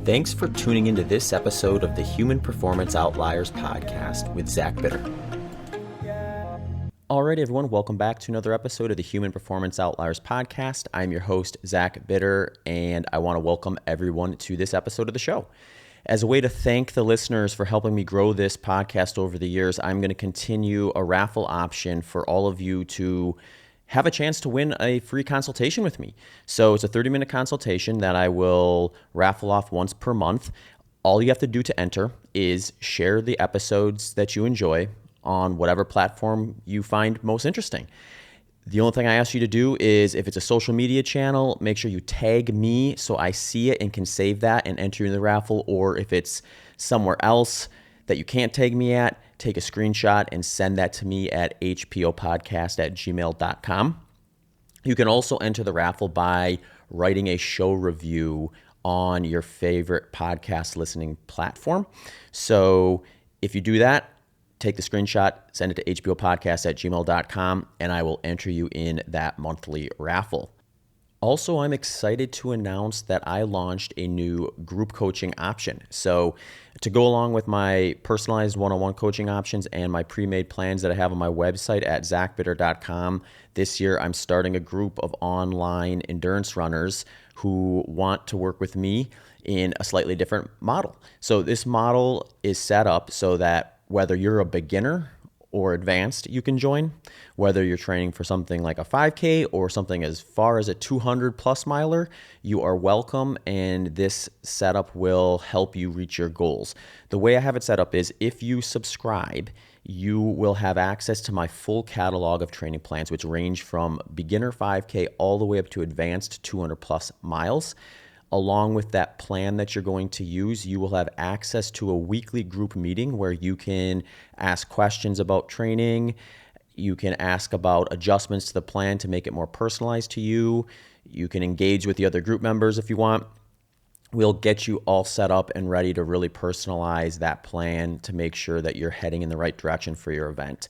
Thanks for tuning into this episode of the Human Performance Outliers podcast with Zach Bitter. Alright, everyone, welcome back to another episode of the Human Performance Outliers podcast. I'm your host, Zach Bitter, and I want to welcome everyone to this episode of the show. As a way to thank the listeners for helping me grow this podcast over the years, I'm going to continue a raffle option for all of you to have a chance to win a free consultation with me. So it's a 30-minute consultation that I will raffle off once per month. All you have to do to enter is share the episodes that you enjoy on whatever platform you find most interesting. The only thing I ask you to do is, if it's a social media channel, make sure you tag me so I see it and can save that and enter in the raffle. Or if it's somewhere else that you can't tag me at, take a screenshot and send that to me at hpopodcast@gmail.com. You can also enter the raffle by writing a show review on your favorite podcast listening platform. So if you do that, take the screenshot, send it to hpopodcast@gmail.com, and I will enter you in that monthly raffle. Also, I'm excited to announce that I launched a new group coaching option. So to go along with my personalized one-on-one coaching options and my pre-made plans that I have on my website at zachbitter.com, this year I'm starting a group of online endurance runners who want to work with me in a slightly different model. So this model is set up so that whether you're a beginner or advanced, you can join. Whether you're training for something like a 5K or something as far as a 200 plus miler, you are welcome, and this setup will help you reach your goals. The way I have it set up is, if you subscribe, you will have access to my full catalog of training plans, which range from beginner 5K all the way up to advanced 200 plus miles. Along with that plan that you're going to use, you will have access to a weekly group meeting where you can ask questions about training. You can ask about adjustments to the plan to make it more personalized to you. You can engage with the other group members if you want. We'll get you all set up and ready to really personalize that plan to make sure that you're heading in the right direction for your event.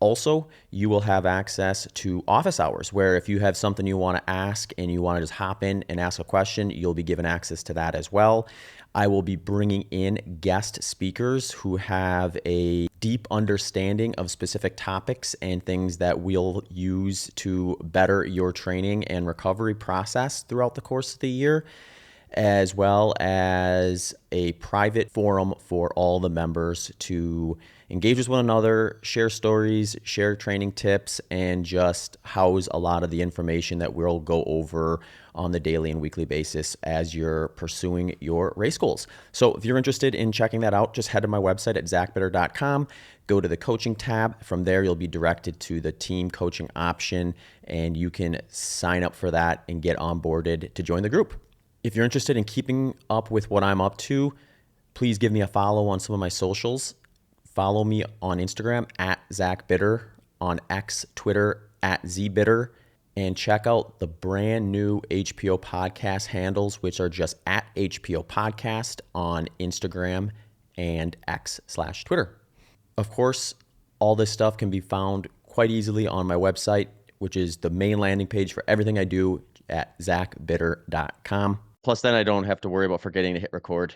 Also, you will have access to office hours, where if you have something you want to ask and you want to just hop in and ask a question, you'll be given access to that as well. I will be bringing in guest speakers who have a deep understanding of specific topics and things that we'll use to better your training and recovery process throughout the course of the year, as well as a private forum for all the members to engage with one another, share stories, share training tips, and just house a lot of the information that we'll go over on the daily and weekly basis as you're pursuing your race goals. So if you're interested in checking that out, just head to my website at zachbitter.com, go to the coaching tab. From there, you'll be directed to the team coaching option, and you can sign up for that and get onboarded to join the group. If you're interested in keeping up with what I'm up to, please give me a follow on some of my socials. Follow me on Instagram at ZachBitter, on X, Twitter at ZBitter, and check out the brand new HPO podcast handles, which are just at HPO Podcast on Instagram and X/Twitter. Of course, all this stuff can be found quite easily on my website, which is the main landing page for everything I do at zachbitter.com. Plus, then I don't have to worry about forgetting to hit record.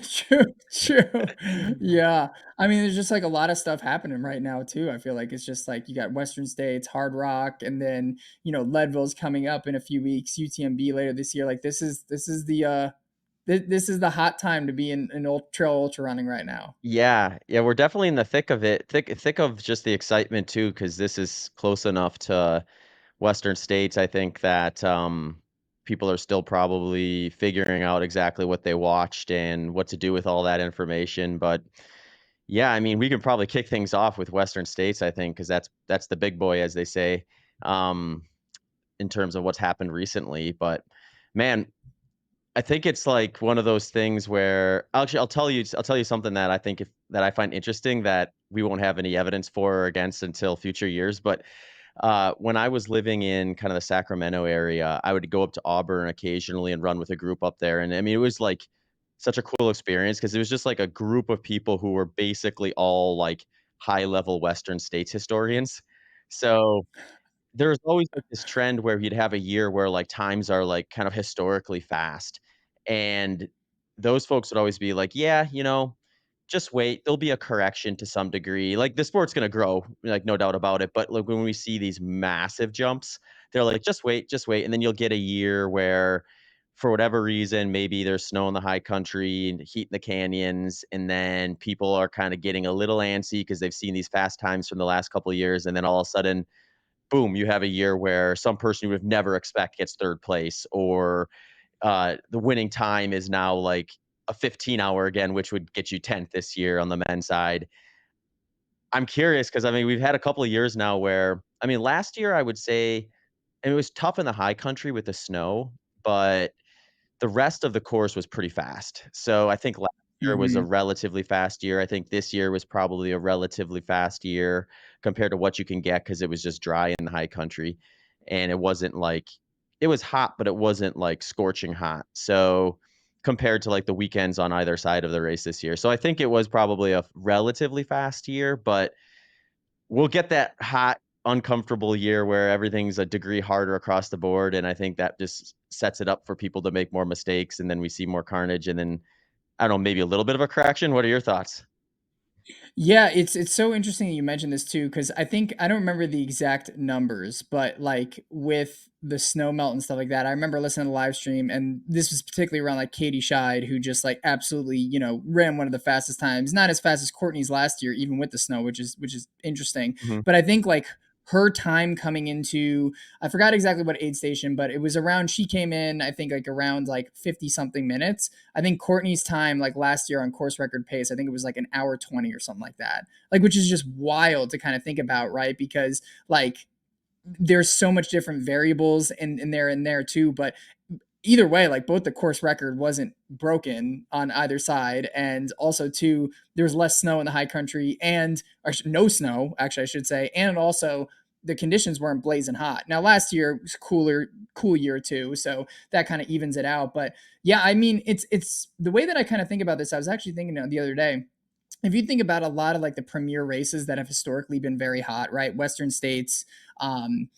True, true. Yeah. I mean, there's just like a lot of stuff happening right now too. I feel like it's just like you got Western States, Hardrock, and then Leadville's coming up in a few weeks, UTMB later this year. Like this is the hot time to be in trail ultra running right now. Yeah, we're definitely in the thick of it, thick of just the excitement too, because this is close enough to Western states. I think that people are still probably figuring out exactly what they watched and what to do with all that information. But yeah, I mean, we can probably kick things off with Western states, I think, because that's the big boy, as they say, um, in terms of what's happened recently. But man, I think it's like one of those things where actually I'll tell you something that I think that I find interesting that we won't have any evidence for or against until future years. But when I was living in kind of the Sacramento area, I would go up to Auburn occasionally and run with a group up there. And I mean, it was like such a cool experience because it was just like a group of people who were basically all like high level Western states historians. So there's always like this trend where you'd have a year where like times are like kind of historically fast. And those folks would always be like, "Yeah, just wait. There'll be a correction to some degree. Like the sport's gonna grow, like no doubt about it. But like when we see these massive jumps, they're like, just wait, and then you'll get a year where, for whatever reason, maybe there's snow in the high country and heat in the canyons, and then people are kind of getting a little antsy because they've seen these fast times from the last couple of years, and then all of a sudden, boom, you have a year where some person you would never expect gets third place, or the winning time is now like a 15-hour again, which would get you 10th this year on the men's side. I'm curious because I mean, we've had a couple of years now where, I mean, last year I would say, and it was tough in the high country with the snow, but the rest of the course was pretty fast. So I think last year was a Mhm. relatively fast year. I think this year was probably a relatively fast year compared to what you can get because it was just dry in the high country. And it wasn't like, it was hot, but it wasn't like scorching hot. So compared to like the weekends on either side of the race this year. So I think it was probably a relatively fast year, but we'll get that hot, uncomfortable year where everything's a degree harder across the board, and I think that just sets it up for people to make more mistakes, and then we see more carnage, and then, I don't know, maybe a little bit of a correction. What are your thoughts? Yeah, it's so interesting that you mentioned this too, because I think I don't remember the exact numbers, but like with the snow melt and stuff like that, I remember listening to the live stream, and this was particularly around like Katie Scheid, who just like absolutely, ran one of the fastest times, not as fast as Courtney's last year, even with the snow, which is interesting. Mhm. But I think like her time coming into, I forgot exactly what aid station, but it was around, she came in, I think like around like 50 something minutes. I think Courtney's time, like last year on course record pace, I think it was like an hour 20 or something like that. Like, which is just wild to kind of think about, right? Because like there's so much different variables in there too. But either way, like both the course record wasn't broken on either side, and also too, there was less snow in the high country, and or no snow, actually, I should say, and also the conditions weren't blazing hot. Now last year was cool year too, so that kind of evens it out. But yeah, I mean, it's the way that I kind of think about this. I was actually thinking the other day, if you think about a lot of like the premier races that have historically been very hot, right? Western states, um,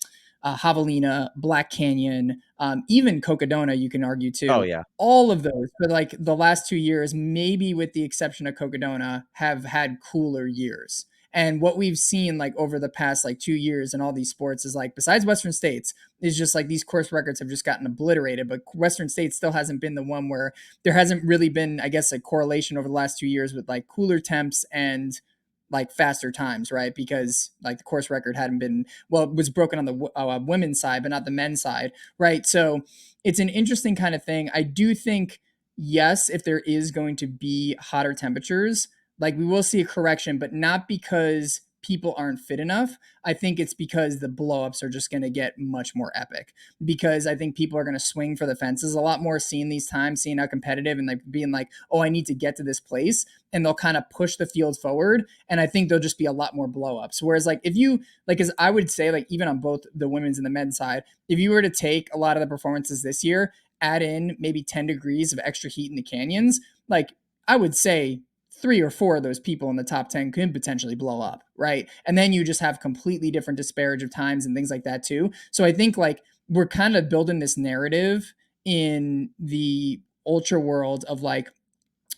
Javelina, Black Canyon, even Cocodona, you can argue Oh, too. yeah. All of those, but like the last 2 years, maybe with the exception of Cocodona, have had cooler years. And what we've seen like over the past like 2 years in all these sports is like, besides Western states, is just like these course records have just gotten obliterated. But Western states still hasn't been the one where there hasn't really been, I guess, a correlation over the last 2 years with like cooler temps and like faster times, right? Because like the course record hadn't been, well, it was broken on the women's side, but not the men's side, right? So it's an interesting kind of thing. I do think, yes, if there is going to be hotter temperatures, like we will see a correction, but not because people aren't fit enough. I think it's because the blowups are just going to get much more epic, because I think people are going to swing for the fences a lot more, seeing these times, seeing how competitive, and like being like, oh, I need to get to this place. And they'll kind of push the field forward. And I think there'll just be a lot more blowups. Whereas, like, if you, like, as I would say, like, even on both the women's and the men's side, if you were to take a lot of the performances this year, add in maybe 10 degrees of extra heat in the canyons, like, I would say 3 or 4 of those people in the top 10 could potentially blow up, right? And then you just have completely different disparage of times and things like that too. So I think like we're kind of building this narrative in the ultra world of like,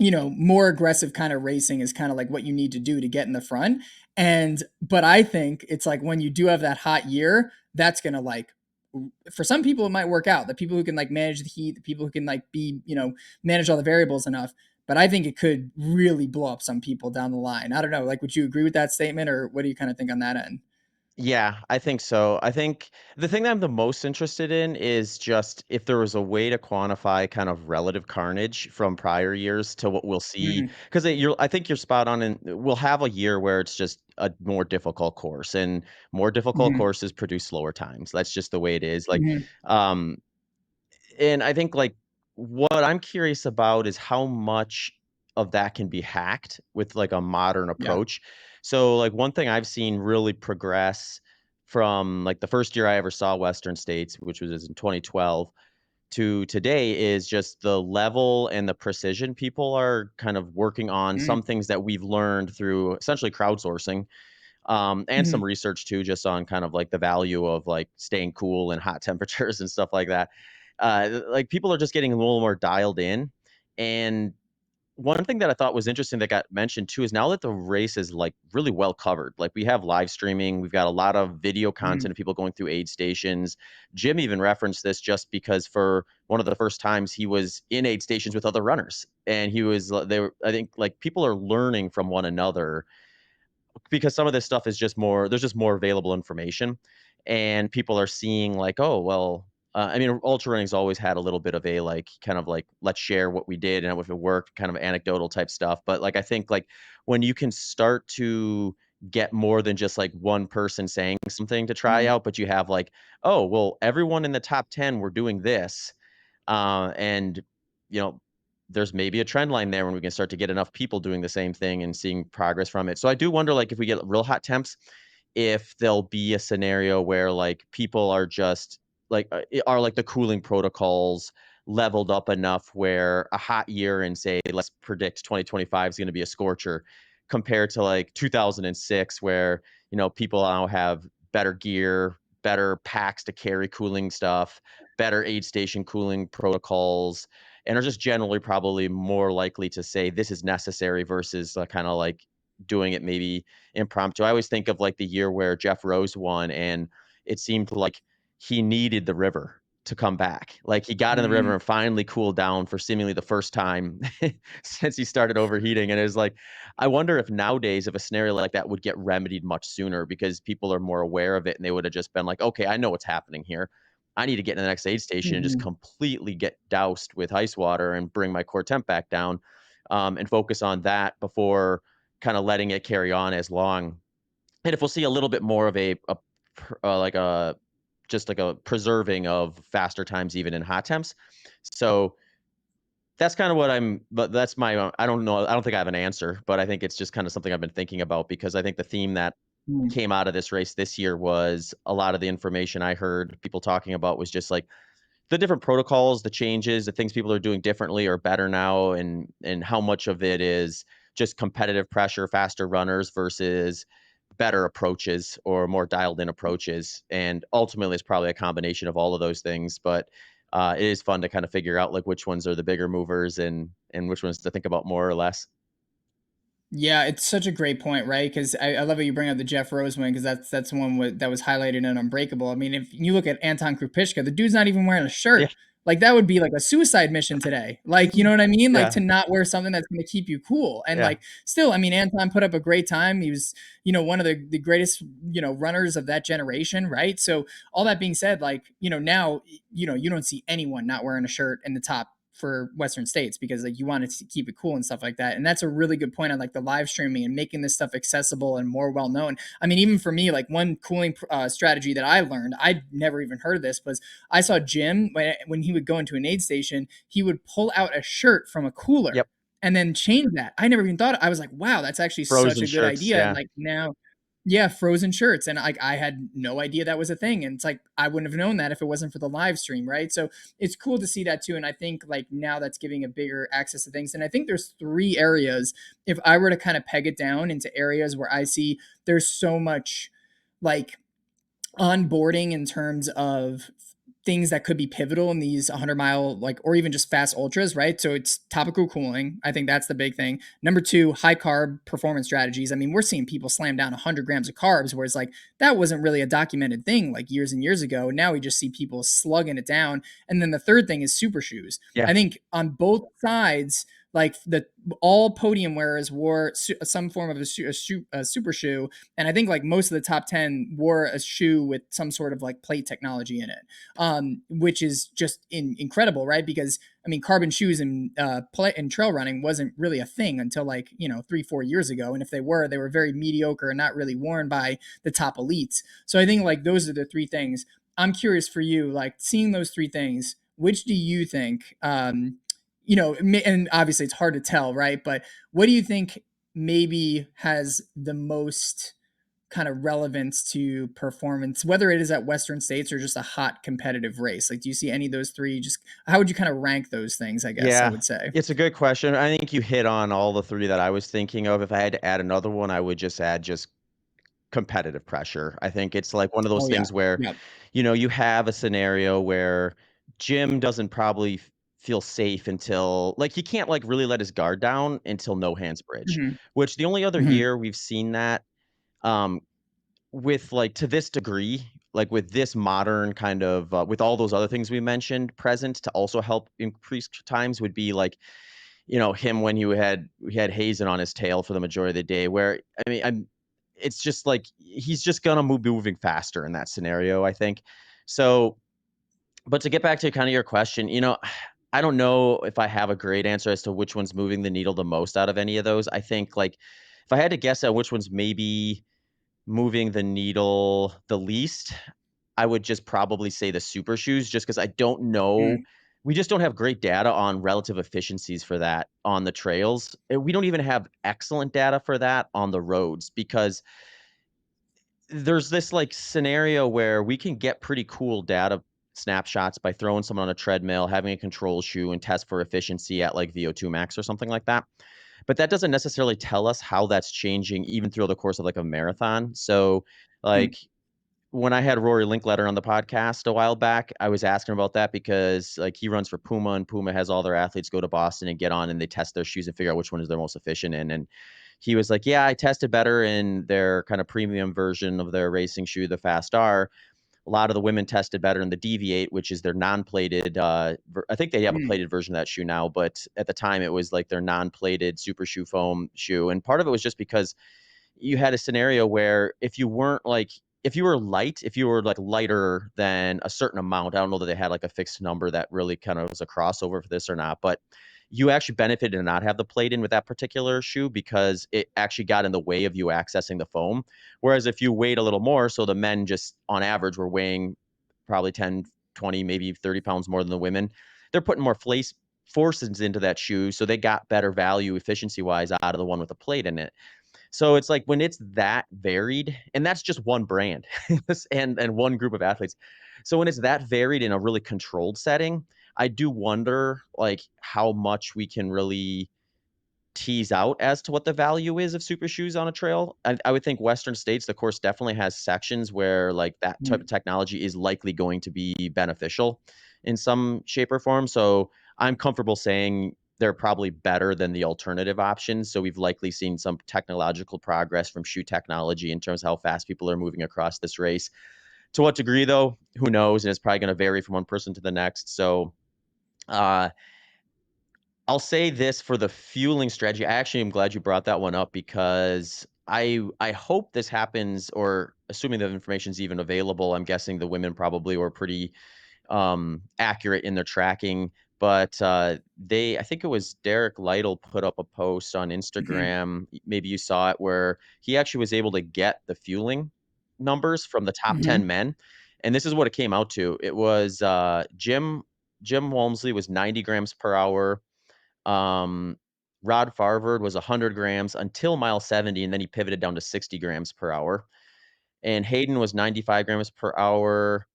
more aggressive kind of racing is kind of like what you need to do to get in the front. But I think it's like when you do have that hot year, that's going to like, for some people, it might work out. The people who can like manage the heat, the people who can like be, manage all the variables enough. But I think it could really blow up some people down the line. I don't know. Like, would you agree with that statement, or what do you kind of think on that end? Yeah, I think so. I think the thing that I'm the most interested in is just if there was a way to quantify kind of relative carnage from prior years to what we'll see. Mm-hmm. Because I think you're spot on, and we'll have a year where it's just a more difficult course, and more difficult Mm-hmm. courses produce slower times. That's just the way it is. Like, Mm-hmm. um, and I think like what I'm curious about is how much of that can be hacked with like a modern Yeah. approach. So like one thing I've seen really progress from like the first year I ever saw Western States, which was in 2012, to today is just the level and the precision people are kind of working on Mm-hmm. some things that we've learned through essentially crowdsourcing, and some Mm-hmm. research too, just on kind of like the value of like staying cool in hot temperatures and stuff like that. like people are just getting a little more dialed in. And one thing that I thought was interesting that got mentioned too is now that the race is like really well covered, like we have live streaming, we've got a lot of video Mm, content of people going through aid stations. Jim even referenced this just because for one of the first times he was in aid stations with other runners, and he was they were, I think like people are learning from one another because some of this stuff is just more there's just more available information, and people are seeing like, oh well, I mean ultra running's always had a little bit of a like kind of like let's share what we did and if it worked kind of anecdotal type stuff, but like I think like when you can start to get more than just like one person saying something to try mm, out, but you have like, oh well, everyone in the top 10 were doing this, and you know, there's maybe a trend line there when we can start to get enough people doing the same thing and seeing progress from it. So I do wonder, like, if we get real hot temps, if there'll be a scenario where like people are just like are like the cooling protocols leveled up enough where a hot year and say let's predict 2025 is going to be a scorcher compared to like 2006 where people now have better gear, better packs to carry cooling stuff, better aid station cooling protocols, and are just generally probably more likely to say this is necessary versus kind of like doing it maybe impromptu. I always think of like the year where Jeff Rose won, and it seemed like he needed the river to come back. Like he got in the river mm, and finally cooled down for seemingly the first time since he started overheating. And it was like, I wonder if nowadays, if a scenario like that would get remedied much sooner because people are more aware of it and they would have just been like, okay, I know what's happening here. I need to get in the next aid station and just mhm, completely get doused with ice water and bring my core temp back down, and focus on that before kind of letting it carry on as long. And if we'll see a little bit more of like a just like a preserving of faster times even in hot temps. So that's kind of what but that's my own, I don't know. I don't think I have an answer, but I think it's just kind of something I've been thinking about because I think the theme that mm. came out of this race this year was a lot of the information I heard people talking about was just like the different protocols, the changes, the things people are doing differently or better now, and how much of it is just competitive pressure, faster runners versus better approaches or more dialed in approaches. And ultimately, it's probably a combination of all of those things. But it is fun to kind of figure out like which ones are the bigger movers and which ones to think about more or less. Yeah, it's such a great point, right? Because I love how you bring up the Jeff Rose win because that's one that was highlighted in Unbreakable. I mean, if you look at Anton Krupishka, the dude's not even wearing a Yeah. shirt. Like that would be like a suicide mission today. Like, you know what I mean? Like Yeah. to not wear something that's going to keep you cool. And Yeah. like still, I mean, Anton put up a great time. He was, one of the greatest, runners of that generation, right? So all that being said, like, now, you don't see anyone not wearing a shirt in the top for Western states because like you wanted to keep it cool and stuff like that. And that's a really good point on like the live streaming and making this stuff accessible and more well known. I mean, even for me, like one cooling strategy that I learned, I'd never even heard of this, was I saw Jim when he would go into an aid station, he would pull out a shirt from a cooler Yep. and then change that. I never even thought. I was like, wow, that's actually such Frozen a good shirts. idea. And Yeah. like now, yeah, frozen shirts. And like I had no idea that was a thing. And it's like I wouldn't have known that if it wasn't for the live stream, right? So it's cool to see that too. And I think like now that's giving a bigger access to things. And I think there's three areas, if I were to kind of peg it down into areas where I see there's so much like onboarding in terms of things that could be pivotal in these 100-mile like or even just fast ultras, right? So it's topical cooling. I think that's the big thing. Number two, high carb performance strategies. I mean, we're seeing people slam down 100 grams of carbs, where it's like that wasn't really a documented thing like years and years ago. Now we just see people slugging it down. And then the third thing is super shoes. Yeah. I think on both sides, like the all podium wearers wore some form of a super shoe, and I think like most of the top 10 wore a shoe with some sort of like plate technology in it, which is just incredible, right? Because I mean, carbon shoes and trail running wasn't really a thing until like 3-4 years ago, and if they were very mediocre and not really worn by the top elites. So I think like those are the three things. I'm curious for you, like seeing those three things, which do you think? And obviously it's hard to tell, right? But what do you think maybe has the most kind of relevance to performance, whether it is at Western states or just a hot competitive race? Like, do you see any of those three? Just how would you kind of rank those things? I guess I Yeah, would say. it's a good question. I think you hit on all the three that I was thinking of. If I had to add another one, I would just add just competitive pressure. I think it's like one of those Oh yeah, things where, yeah. you have a scenario where Jim doesn't probably feel safe until like he can't like really let his guard down until no hands bridge, Mhm, which the only other mhm, year we've seen that um, with like to this degree, like with this modern kind of with all those other things we mentioned present to also help increase times would be like him when he had Hazen on his tail for the majority of the day. Where I mean, it's just like he's just gonna be moving faster in that scenario. I think so. But to get back to kind of your question, I don't know if I have a great answer as to which one's moving the needle the most out of any of those. I think like if I had to guess at which one's maybe moving the needle the least, I would just probably say the super shoes just because I don't know. mm, We just don't have great data on relative efficiencies for that on the trails. And we don't even have excellent data for that on the roads because there's this like scenario where we can get pretty cool data snapshots by throwing someone on a treadmill, having a control shoe, and test for efficiency at like VO2 max or something like that. But that doesn't necessarily tell us how that's changing even through the course of like a marathon. So, mm, like when I had Rory Linkletter on the podcast a while back, I was asking about that because like he runs for Puma and Puma has all their athletes go to Boston and get on and they test their shoes and figure out which one is their most efficient in. And he was like, "Yeah, I tested better in their kind of premium version of their racing shoe, the Fast R. A lot of the women tested better in the Deviate, which is their non-plated. I think they have a mm, plated version of that shoe now, but at the time it was like their non-plated super shoe foam shoe. And part of it was just because you had a scenario where if you were light, if you were like lighter than a certain amount, I don't know that they had like a fixed number that really kind of was a crossover for this or not, but you actually benefited to not have the plate in with that particular shoe because it actually got in the way of you accessing the foam. Whereas if you weighed a little more, so the men just on average were weighing probably 10, 20, maybe 30 pounds more than the women, they're putting more forces into that shoe. So they got better value efficiency wise out of the one with the plate in it. So it's like when it's that varied, and that's just one brand and one group of athletes. So when it's that varied in a really controlled setting, I do wonder like how much we can really tease out as to what the value is of super shoes on a trail. I would think Western states, the course definitely has sections where like that type of mm. technology is likely going to be beneficial in some shape or form. So I'm comfortable saying they're probably better than the alternative options. So we've likely seen some technological progress from shoe technology in terms of how fast people are moving across this race. To what degree, though, who knows? And it's probably going to vary from one person to the next. So uh, I'll say this for the fueling strategy. I actually am glad you brought that one up because I hope this happens, or assuming the information is even available, I'm guessing the women probably were pretty accurate in their tracking. But I think it was Derek Lytle put up a post on Mhm, Instagram. Maybe you saw it where he actually was able to get the fueling numbers from the top mhm, 10 men. And this is what it came out to. It was Jim Walmsley was 90 grams per hour. um, Rod Farvard was 100 grams until mile 70, and then he pivoted down to 60 grams per hour. And Hayden was 95 grams per hour.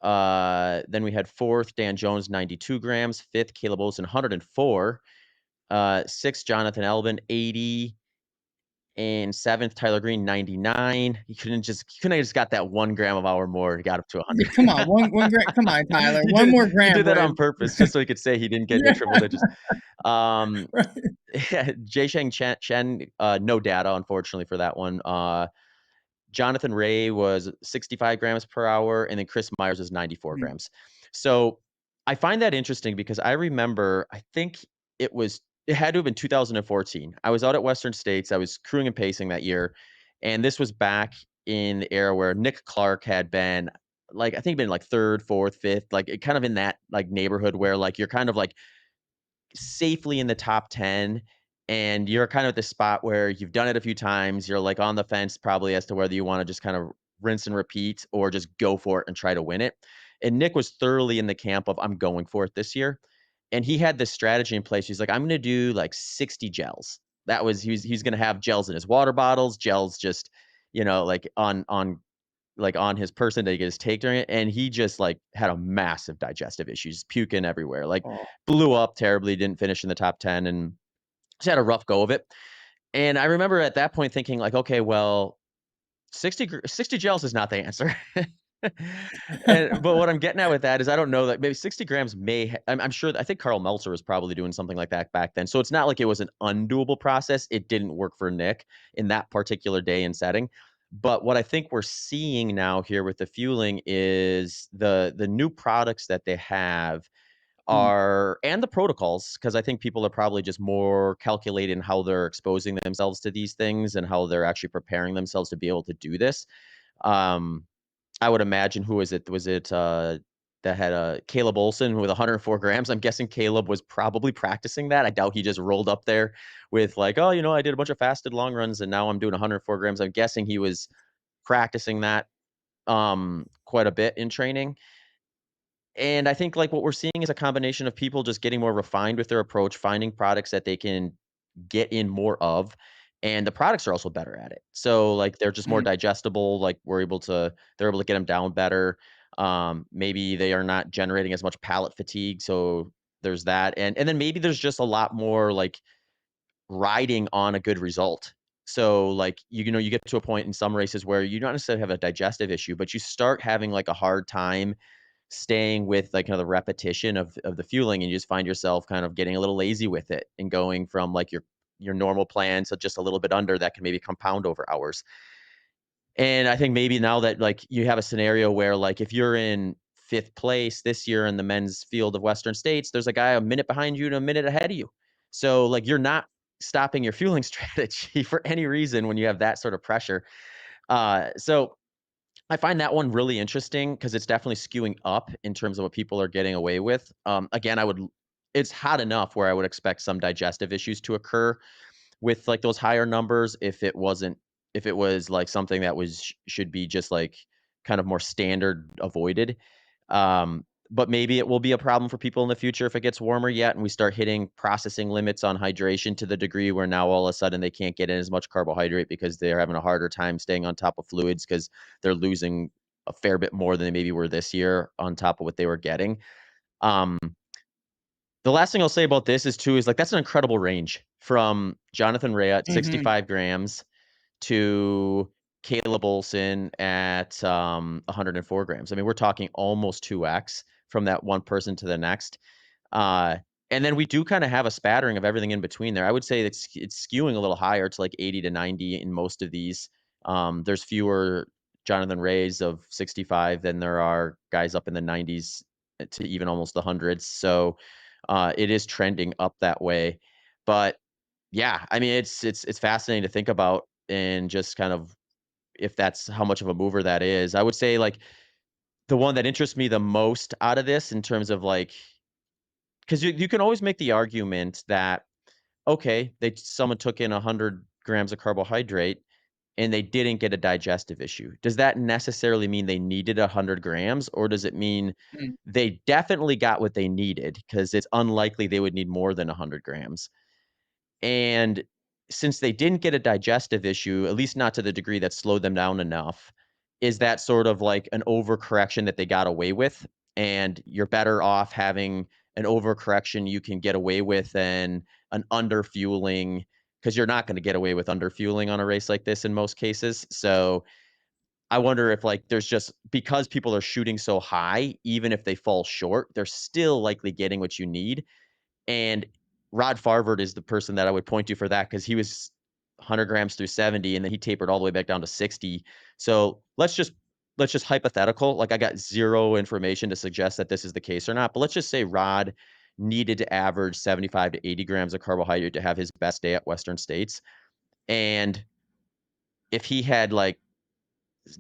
Then we had fourth, Dan Jones, 92 grams. Fifth, Caleb Olson, 104. Sixth, Jonathan Elvin, 80. And seventh, Tyler Green, 99. He couldn't have just got that 1 gram of hour more. He got up to yeah, 100. come on, one gram, come on, Tyler, he one did more he gram did that would on purpose just so he could say he didn't get into yeah, triple digits. Um, right, Jay Shang Chen, no data, unfortunately, for that one. Jonathan Ray was 65 grams per hour, and then Chris Myers was 94 mhm, grams. So I find that interesting because I remember, I think it had to have been 2014. I was out at Western States. I was crewing and pacing that year. And this was back in the era where Nick Clark had been like, I think been like third, fourth, fifth, like kind of in that like neighborhood where like you're kind of like safely in the top 10 and you're kind of at the spot where you've done it a few times, you're like on the fence probably as to whether you want to just kind of rinse and repeat or just go for it and try to win it. And Nick was thoroughly in the camp of I'm going for it this year. And he had this strategy in place. He's like, I'm going to do like 60 gels. That was he's going to have gels in his water bottles, gels just, like on his person that he could just take during it, and he just like had a massive digestive issues, puking everywhere, like oh, blew up terribly, didn't finish in the top 10, and just had a rough go of it. And I remember at that point thinking like, okay, well, 60 gels is not the answer. But what I'm getting at with that is I don't know that maybe 60 grams I'm sure I think Carl Meltzer was probably doing something like that back then. So it's not like it was an undoable process. It didn't work for Nick in that particular day and setting. But what I think we're seeing now here with the fueling is the new products that they have Mm, are and the protocols, because I think people are probably just more calculated in how they're exposing themselves to these things and how they're actually preparing themselves to be able to do this. Um, I would imagine who is it? Was it, that had, Caleb Olson with 104 grams? I'm guessing Caleb was probably practicing that. I doubt he just rolled up there with like, "Oh, I did a bunch of fasted long runs and now I'm doing 104 grams." I'm guessing he was practicing that, quite a bit in training. And I think, like, what we're seeing is a combination of people just getting more refined with their approach, finding products that they can get in more of, and the products are also better at it. So, like, they're just more mm, digestible, like, they're able to get them down better. Maybe they are not generating as much palate fatigue, so there's that, and then maybe there's just a lot more, like, riding on a good result. So, like, you get to a point in some races where you don't necessarily have a digestive issue, but you start having, like, a hard time staying with, like, the repetition of the fueling, and you just find yourself kind of getting a little lazy with it and going from, like, your normal plan to just a little bit under that can maybe compound over hours. And I think maybe now that, like, you have a scenario where, like, if you're in 5th place this year in the men's field of Western States, there's a guy a minute behind you and a minute ahead of you. So, like, you're not stopping your fueling strategy for any reason when you have that sort of pressure. So I find that one really interesting because it's definitely skewing up in terms of what people are getting away with. Again, it's hot enough where I would expect some digestive issues to occur with, like, those higher numbers if it was, like, something that should be just, like, kind of more standard avoided. But maybe it will be a problem for people in the future if it gets warmer yet and we start hitting processing limits on hydration to the degree where now all of a sudden they can't get in as much carbohydrate because they're having a harder time staying on top of fluids because 'cause they're losing a fair bit more than they maybe were this year on top of what they were getting. Um the last thing I'll say about this is like, that's an incredible range from Jonathan Ray at mhm, 65 grams to Caleb Olson at, 104 grams. I mean, we're talking almost 2x from that one person to the next. Uh, and then we do kinda have a spattering of everything in between there. I would say it's skewing a little higher to, like, 80 to 90 in most of these. There's fewer Jonathan Rays of 65 than there are guys up in the 90s, to even almost the hundreds. So, it is trending up that way. But, yeah, I mean, it's fascinating to think about and just kind of if that's how much of a mover that is. I would say, like, the one that interests me the most out of this in terms of, like, 'cause you can always make the argument that, okay, someone took in 100 grams of carbohydrate and they didn't get a digestive issue. Does that necessarily mean they needed 100 grams, or does it mean mm, they definitely got what they needed? Because it's unlikely they would need more than 100 grams. And since they didn't get a digestive issue, at least not to the degree that slowed them down enough, is that sort of like an overcorrection that they got away with? And you're better off having an overcorrection you can get away with than an underfueling, because you're not going to get away with underfueling on a race like this in most cases. So I wonder if, like, there's just because people are shooting so high, even if they fall short, they're still likely getting what you need. And Rod Farvard is the person that I would point to for that because he was 100 grams through 70, and then he tapered all the way back down to 60. So let's just hypothetical. Like, I got zero information to suggest that this is the case or not, but let's just say Rod needed to average 75 to 80 grams of carbohydrate to have his best day at Western States. And if he had, like,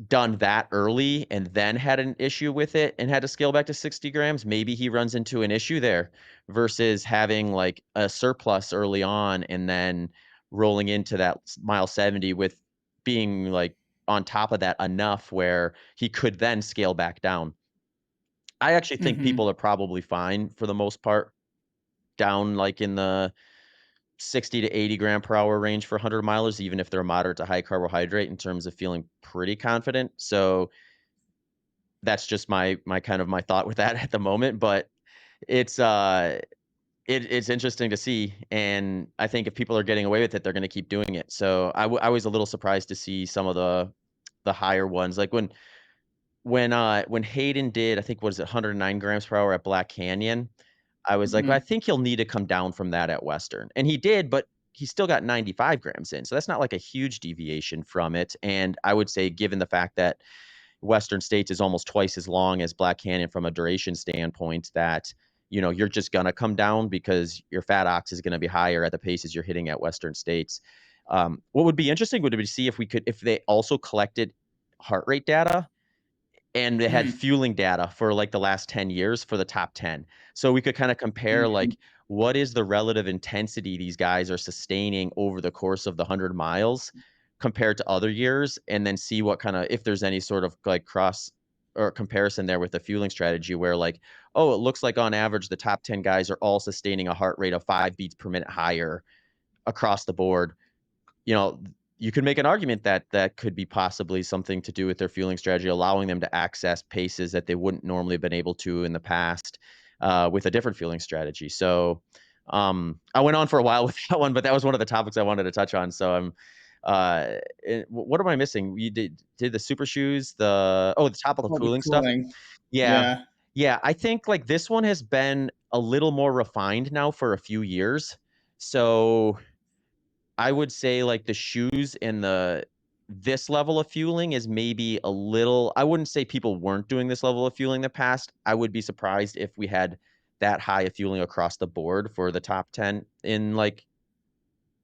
done that early and then had an issue with it and had to scale back to 60 grams, maybe he runs into an issue there versus having, like, a surplus early on and then rolling into that mile 70 with being, like, on top of that enough where he could then scale back down. I actually think mhm. people are probably fine for the most part down, like, in the 60 to 80 gram per hour range for 100 milers, even if they're moderate to high carbohydrate in terms of feeling pretty confident. So that's just my kind of my thought with that at the moment, but it's, it's interesting to see, and I think if people are getting away with it, they're gonna keep doing it. So I was a little surprised to see some of the higher ones, like, when when Hayden did, I think, what is it, 109 grams per hour at Black Canyon, I was like, "Well, I Mhm. think he'll need to come down from that at Western." And he did, but he still got 95 grams in. So that's not like a huge deviation from it. And I would say, given the fact that Western States is almost twice as long as Black Canyon from a duration standpoint, that you're just gonna come down because your fat ox is gonna be higher at the paces you're hitting at Western States. What would be interesting would be to see if they also collected heart rate data and they had Mhm. fueling data for like the last 10 years for the top 10. So we could kind of compare Mhm. like what is the relative intensity these guys are sustaining over the course of the 100 miles compared to other years, and then see what kind of, if there's any sort of like cross or comparison there with the fueling strategy where like, oh, it looks like on average the top 10 guys are all sustaining a heart rate of 5 beats per minute higher across the board. you know, you could make an argument that that could be possibly something to do with their fueling strategy, allowing them to access paces that they wouldn't normally have been able to in the past with a different fueling strategy. So I went on for a while with that one, but that was one of the topics I wanted to touch on. So what am I missing? You did the super shoes, the topical Well, the cooling stuff. cooling. Yeah. Yeah. Yeah, I think like this one has been a little more refined now for a few years. So I would say, like, the shoes and this level of fueling is maybe a little. I wouldn't say people weren't doing this level of fueling in the past. I would be surprised if we had that high of fueling across the board for the top 10 in, like,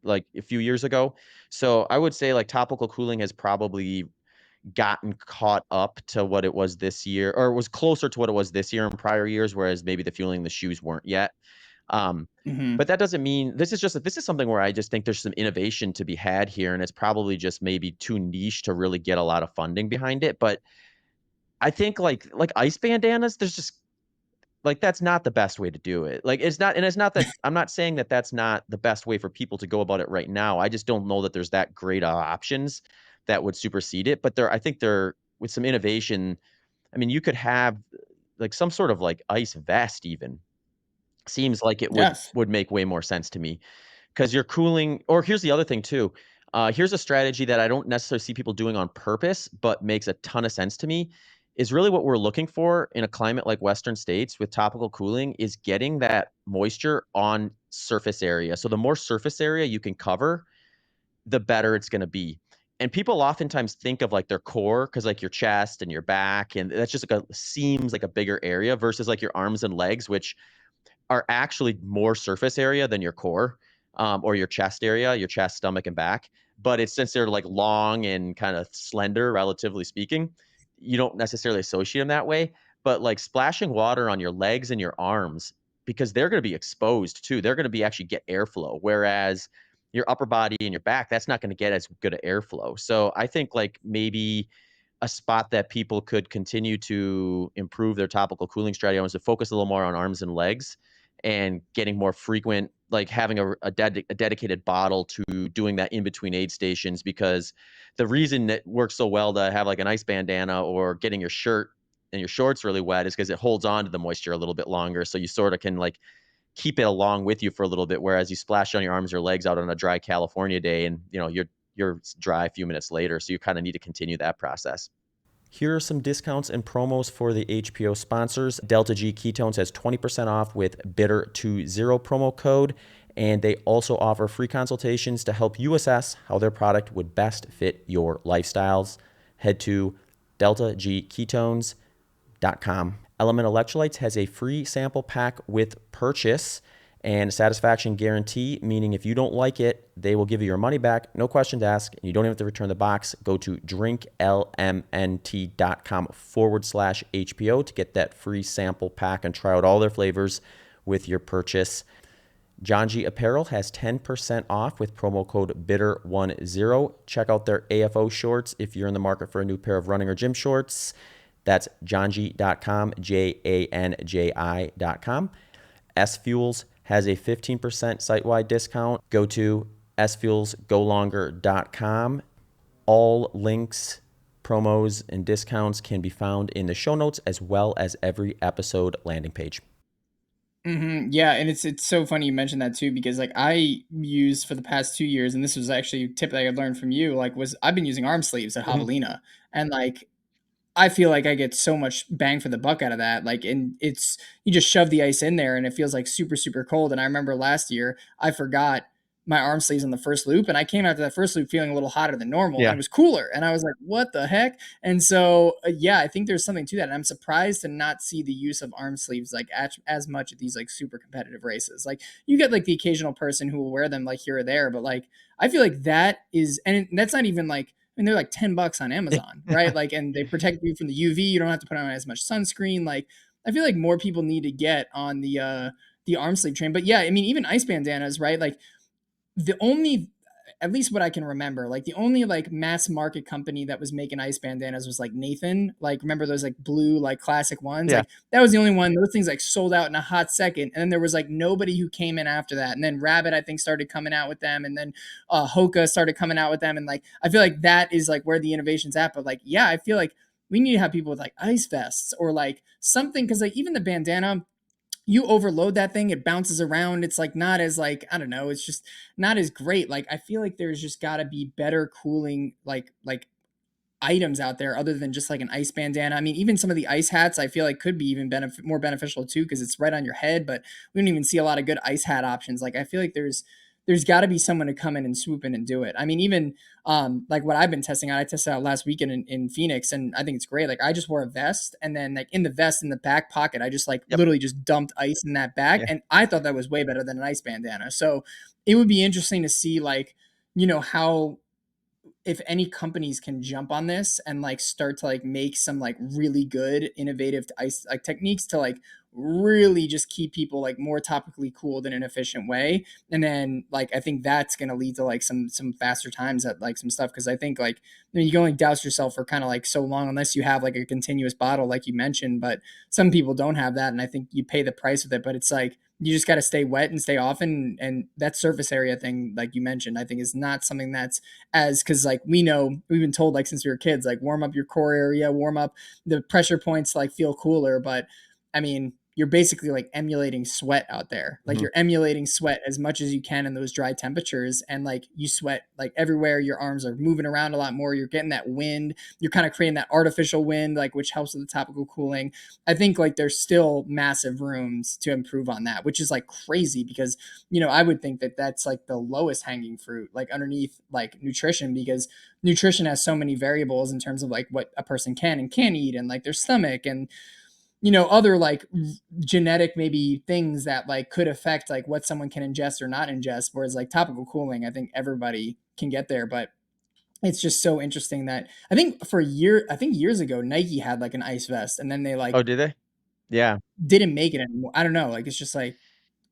a few years ago. So, I would say, like, topical cooling has probably gotten caught up to what it was this year, or was closer to what it was this year in prior years, whereas maybe the fueling in the shoes weren't yet. Um, Mhm. but that doesn't mean this is something where I just think there's some innovation to be had here, and it's probably just maybe too niche to really get a lot of funding behind it. But I think like ice bandanas, there's just like that's not the best way to do it. Like it's not, and it's not that I'm not saying that that's not the best way for people to go about it right now. I just don't know that there's that great options that would supersede it. But I think there with some innovation. I mean, you could have like some sort of like ice vest even. Seems like it would Yes. would make way more sense to me. 'Cause you're cooling, or here's the other thing too. Here's a strategy that I don't necessarily see people doing on purpose, but makes a ton of sense to me, is really what we're looking for in a climate like Western states with topical cooling is getting that moisture on surface area. So the more surface area you can cover, the better it's gonna be. And people oftentimes think of like their core, because like your chest and your back, and that's just like a seems like a bigger area versus like your arms and legs, which are actually more surface area than your core, or your chest area, your chest, stomach, and back. But it's since they're like long and kind of slender, relatively speaking, you don't necessarily associate them that way. But like splashing water on your legs and your arms, because they're going to be exposed too. They're going to be actually get airflow. Whereas your upper body and your back, that's not going to get as good of airflow. So I think like maybe a spot that people could continue to improve their topical cooling strategy on is to focus a little more on arms and legs and getting more frequent, like having a dedicated bottle to doing that in between aid stations. Because the reason it works so well to have like an ice bandana or getting your shirt and your shorts really wet is because it holds on to the moisture a little bit longer. So you sort of can like keep it along with you for a little bit. Whereas you splash on your arms or legs out on a dry California day and you're dry a few minutes later. So you kind of need to continue that process. Here are some discounts and promos for the HPO sponsors. Delta G Ketones has 20% off with BITTER20 promo code, and they also offer free consultations to help you assess how their product would best fit your lifestyles. Head to deltagketones.com. Element Electrolytes has a free sample pack with purchase and satisfaction guarantee, meaning if you don't like it, they will give you your money back, no questions asked, and you don't have to return the box. Go to drinklmnt.com/HPO to get that free sample pack and try out all their flavors with your purchase. John G Apparel has 10% off with promo code BITTER10. Check out their AFO shorts if you're in the market for a new pair of running or gym shorts. That's johng.com, JANJI.com. S Fuels has a 15% site-wide discount. Go to sfuelsgolonger.com. All links, promos, and discounts can be found in the show notes as well as every episode landing page. Mhm, yeah, and it's so funny you mentioned that too because, like, I used for the past 2 years, and this was actually a tip that I learned from you, like, was I've been using arm sleeves at Mhm. Javelina, and, like, I feel like I get so much bang for the buck out of that. Like, and it's, you just shove the ice in there and it feels like super, super cold. And I remember last year I forgot my arm sleeves on the first loop and I came out to that first loop feeling a little hotter than normal and Yeah. it was cooler. And I was like, what the heck? And so, yeah, I think there's something to that. And I'm surprised to not see the use of arm sleeves like as much at these like super competitive races. Like, you get like the occasional person who will wear them like here or there, but like, I feel like that is, and that's not even like, and they're like $10 on Amazon, right? Like, and they protect you from the UV. You don't have to put on as much sunscreen. Like, I feel like more people need to get on the arm sleeve train. But yeah, I mean, even ice bandanas, right? Like, the only, at least what I can remember, like the only like mass market company that was making ice bandanas was like Nathan. Like, remember those like blue like classic ones? Yeah. Like, that was the only one. Those things like sold out in a hot second, and then there was like nobody who came in after that. And then Rabbit, I think, started coming out with them, and then Hoka started coming out with them, and like I feel like that is like where the innovation's at. But like, yeah, I feel like we need to have people with like ice vests or like something, because like even the bandana, you overload that thing, it bounces around. It's like not as like, I don't know, it's just not as great. Like, I feel like there's just got to be better cooling like items out there other than just like an ice bandana. I mean, even some of the ice hats I feel like could be even more beneficial too, because it's right on your head, but we don't even see a lot of good ice hat options. Like, I feel like there's got to be someone to come in and swoop in and do it. I mean, even like what I've been testing out, I tested out last weekend in Phoenix, and I think it's great. Like, I just wore a vest, and then like in the vest in the back pocket, I just like Yep. literally just dumped ice in that bag, Yeah. and I thought that was way better than an ice bandana. So it would be interesting to see like, how, if any companies can jump on this and like start to like make some like really good innovative ice like techniques to like really just keep people like more topically cooled in an efficient way. And then like I think that's going to lead to like some faster times at like some stuff, because I think like, you can only douse yourself for kind of like so long unless you have like a continuous bottle like you mentioned, but some people don't have that, and I think you pay the price with it. But it's like, you just got to stay wet and stay off, and that surface area thing like you mentioned, I think is not something that's as, because like we know, we've been told like since we were kids, like warm up your core area, warm up the pressure points to like feel cooler. But I mean, you're basically like emulating sweat out there. Like, Mhm. you're emulating sweat as much as you can in those dry temperatures, and like you sweat like everywhere. Your arms are moving around a lot more. You're getting that wind. You're kind of creating that artificial wind, like, which helps with the topical cooling. I think like there's still massive rooms to improve on that, which is like crazy, because I would think that that's like the lowest hanging fruit, like underneath like nutrition, because nutrition has so many variables in terms of like what a person can and can't eat, and like their stomach, and other like genetic maybe things that like could affect like what someone can ingest or not ingest. Whereas like topical cooling, I think everybody can get there. But it's just so interesting that I think years ago Nike had like an ice vest, and then they like Oh, did they? Yeah. didn't make it anymore. I don't know. Like, it's just like,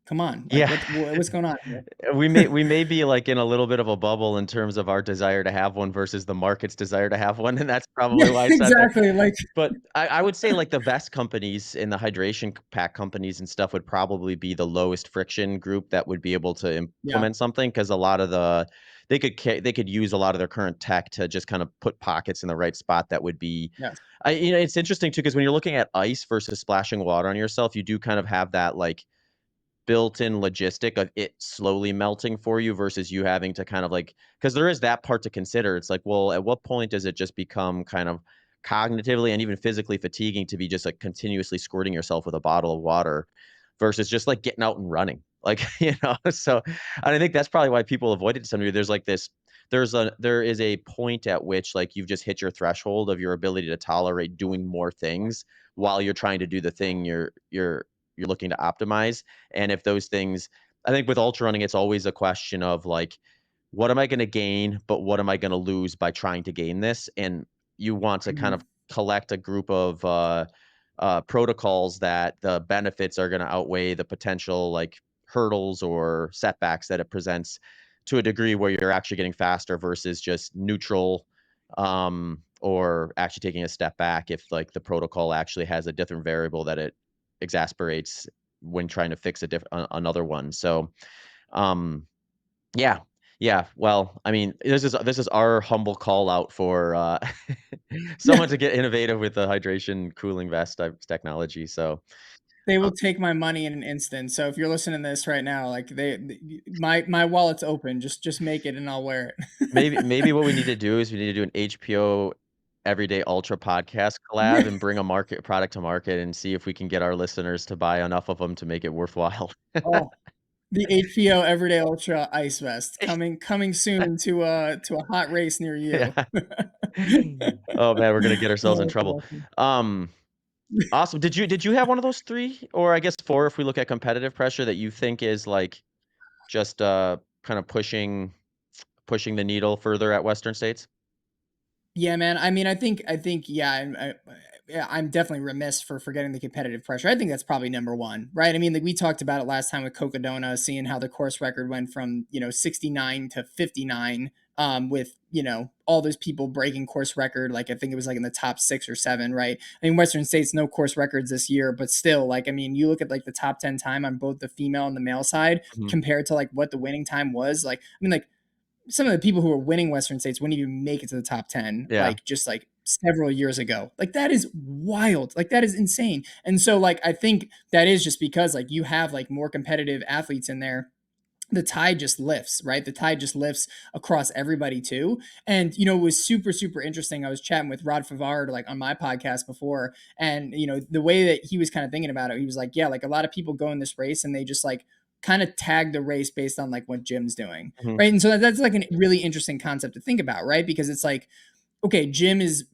come on, like Yeah. what's going on here? We may be, like, in a little bit of a bubble in terms of our desire to have one versus the market's desire to have one, and that's probably Yeah, why it's not there. exactly. Like, But I would say, like, the vest companies and the hydration pack companies and stuff would probably be the lowest friction group that would be able to yeah, implement something, because a lot of they could use a lot of their current tech to just kind of put pockets in the right spot that would be yes, it's interesting too, because when you're looking at ice versus splashing water on yourself, you do kind of have that, like, built-in logistic of it slowly melting for you versus you having to kind of like, because there is that part to consider. It's like, well, at what point does it just become kind of cognitively and even physically fatiguing to be just like continuously squirting yourself with a bottle of water versus just like getting out and running? Like, so and I think that's probably why people avoid it to some degree. There is a point at which like you've just hit your threshold of your ability to tolerate doing more things while you're trying to do the thing you're looking to optimize. And if those things, I think with ultra running, it's always a question of like, what am I going to gain, but what am I going to lose by trying to gain this? And you want to kind mhm, of collect a group of protocols that the benefits are going to outweigh the potential like hurdles or setbacks that it presents to a degree where you're actually getting faster versus just neutral, or actually taking a step back if like the protocol actually has a different variable that it exasperates when trying to fix another one. So, um, yeah, yeah. Well, I mean, this is our humble call out for yeah. someone to get innovative with the hydration cooling vest type technology. So, They will um, take my money in an instant. So if you're listening to this right now, like my wallet's open. Just make it and I'll wear it. maybe what we need to do is we need to do an HPO Everyday Ultra podcast collab and bring a product to market and see if we can get our listeners to buy enough of them to make it worthwhile. Oh, the HBO Everyday Ultra Ice Vest coming soon to a hot race near you. Yeah. Oh, man, we're gonna get ourselves Oh, in that's trouble. awesome. Awesome. Did you have one of those 3, or I guess 4 if we look at competitive pressure that you think is, like, just, kind of pushing the needle further at Western states? Yeah, man. I mean, I think, yeah, yeah, I'm definitely remiss for forgetting the competitive pressure. I think that's probably number one, right? I mean, like we talked about it last time with Cocodona, seeing how the course record went from 69 to 59, with all those people breaking course record. Like I think it was like in the top 6 or 7, right? I mean, Western States no course records this year, but still, like I mean, you look at like the top 10 time on both the female and the male side Mhm. compared to like what the winning time was. Like I mean, like some of the people who were winning Western States wouldn't even make it to the top 10, Yeah. like just like several years ago. Like that is wild. Like that is insane. And so like I think that is just because like you have like more competitive athletes in there, the tide just lifts, right? The tide just lifts across everybody too. And it was super, super interesting. I was chatting with Rod Favard like on my podcast before, and the way that he was kind of thinking about it, he was like, yeah, like a lot of people go in this race and they just like kind of tag the race based on like what Jim's doing, Mhm. right? And so that's like a really interesting concept to think about, right? Because it's like, okay, Jim is,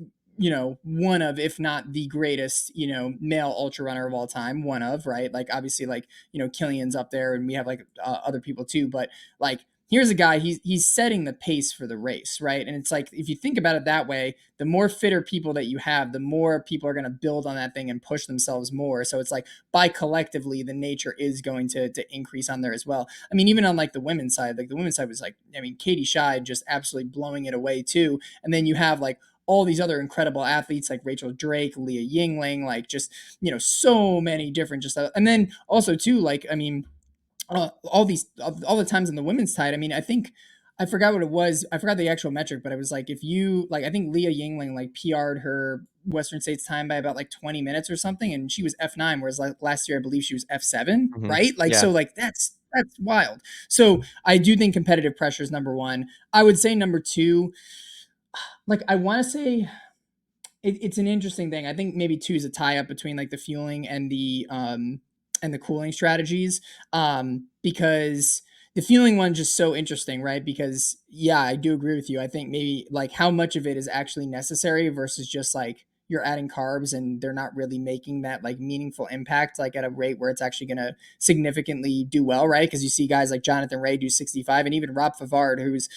one of, if not the greatest, male ultra runner of all time. One of, right? Like, obviously, like, Killian's up there and we have like other people too. But like, here's a guy, he's setting the pace for the race, right? And it's like, if you think about it that way, the more fitter people that you have, the more people are going to build on that thing and push themselves more. So it's like, by collectively, the nature is going to increase on there as well. I mean, even on like the women's side, like the women's side was like, I mean, Katie Scheid just absolutely blowing it away too. And then you have like all these other incredible athletes like Rachel Drake, Leah Yingling, like just, so many different just, and then also too, like, I mean, all the times in the women's side. I mean, I think I forgot what it was. I forgot the actual metric, but it was like if you like, I think Leah Yingling like PR'd her Western States time by about like 20 minutes or something, and she was F9, whereas like last year I believe she was F7, Mhm. right? Like Yeah. so, like that's wild. So I do think competitive pressure is number one. I would say number two, like I want to say it's an interesting thing. I think maybe two is a tie up between like the fueling and the cooling strategies. Because the fueling one's just so interesting, right? Because yeah, I do agree with you. I think maybe like how much of it is actually necessary versus just like you're adding carbs and they're not really making that like meaningful impact like at a rate where it's actually going to significantly do well, right? Because you see guys like Jonathan Ray do 65, and even Rob Favard, who's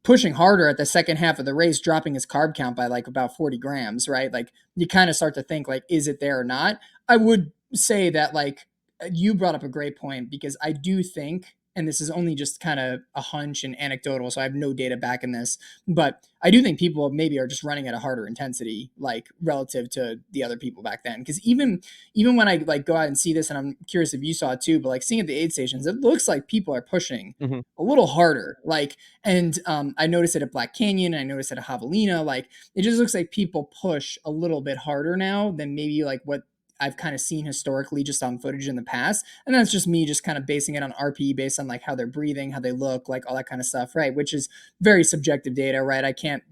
pushing harder at the second half of the race, dropping his carb count by like about 40 grams, right? Like you kind of start to think like, is it there or not? I would say that like you brought up a great point, because I do think, and this is only just kind of a hunch and anecdotal, so I have no data backing this, but I do think people maybe are just running at a harder intensity, like relative to the other people back then. Because even when I like go out and see this, and I'm curious if you saw it too, but like seeing at the aid stations, it looks like people are pushing Mhm. a little harder. Like, and I noticed it at Black Canyon, I noticed it at Javelina. Like, it just looks like people push a little bit harder now than maybe like what I've kind of seen historically just on footage in the past. And that's just me just kind of basing it on RP based on like how they're breathing, how they look, like all that kind of stuff, right? Which is very subjective data, right? I can't,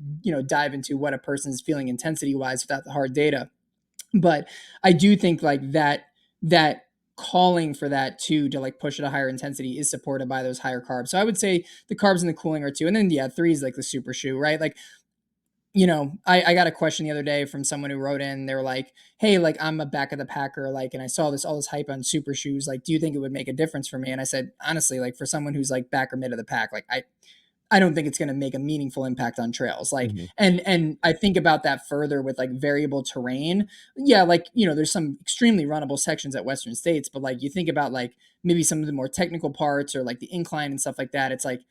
dive into what a person's feeling intensity wise without the hard data. But I do think like that calling for that too, to like push at a higher intensity, is supported by those higher carbs. So I would say the carbs and the cooling are two. And then yeah, three is like the super shoe, right? Like, I got a question the other day from someone who wrote in. They were like, "Hey, like I'm a back of the packer, like, and I saw all this hype on super shoes. Like, do you think it would make a difference for me?" And I said, honestly, like for someone who's like back or mid of the pack, like I don't think it's going to make a meaningful impact on trails. Like, Mhm. and I think about that further with like variable terrain. Yeah, like there's some extremely runnable sections at Western States, but like you think about like maybe some of the more technical parts or like the incline and stuff like that. It's like,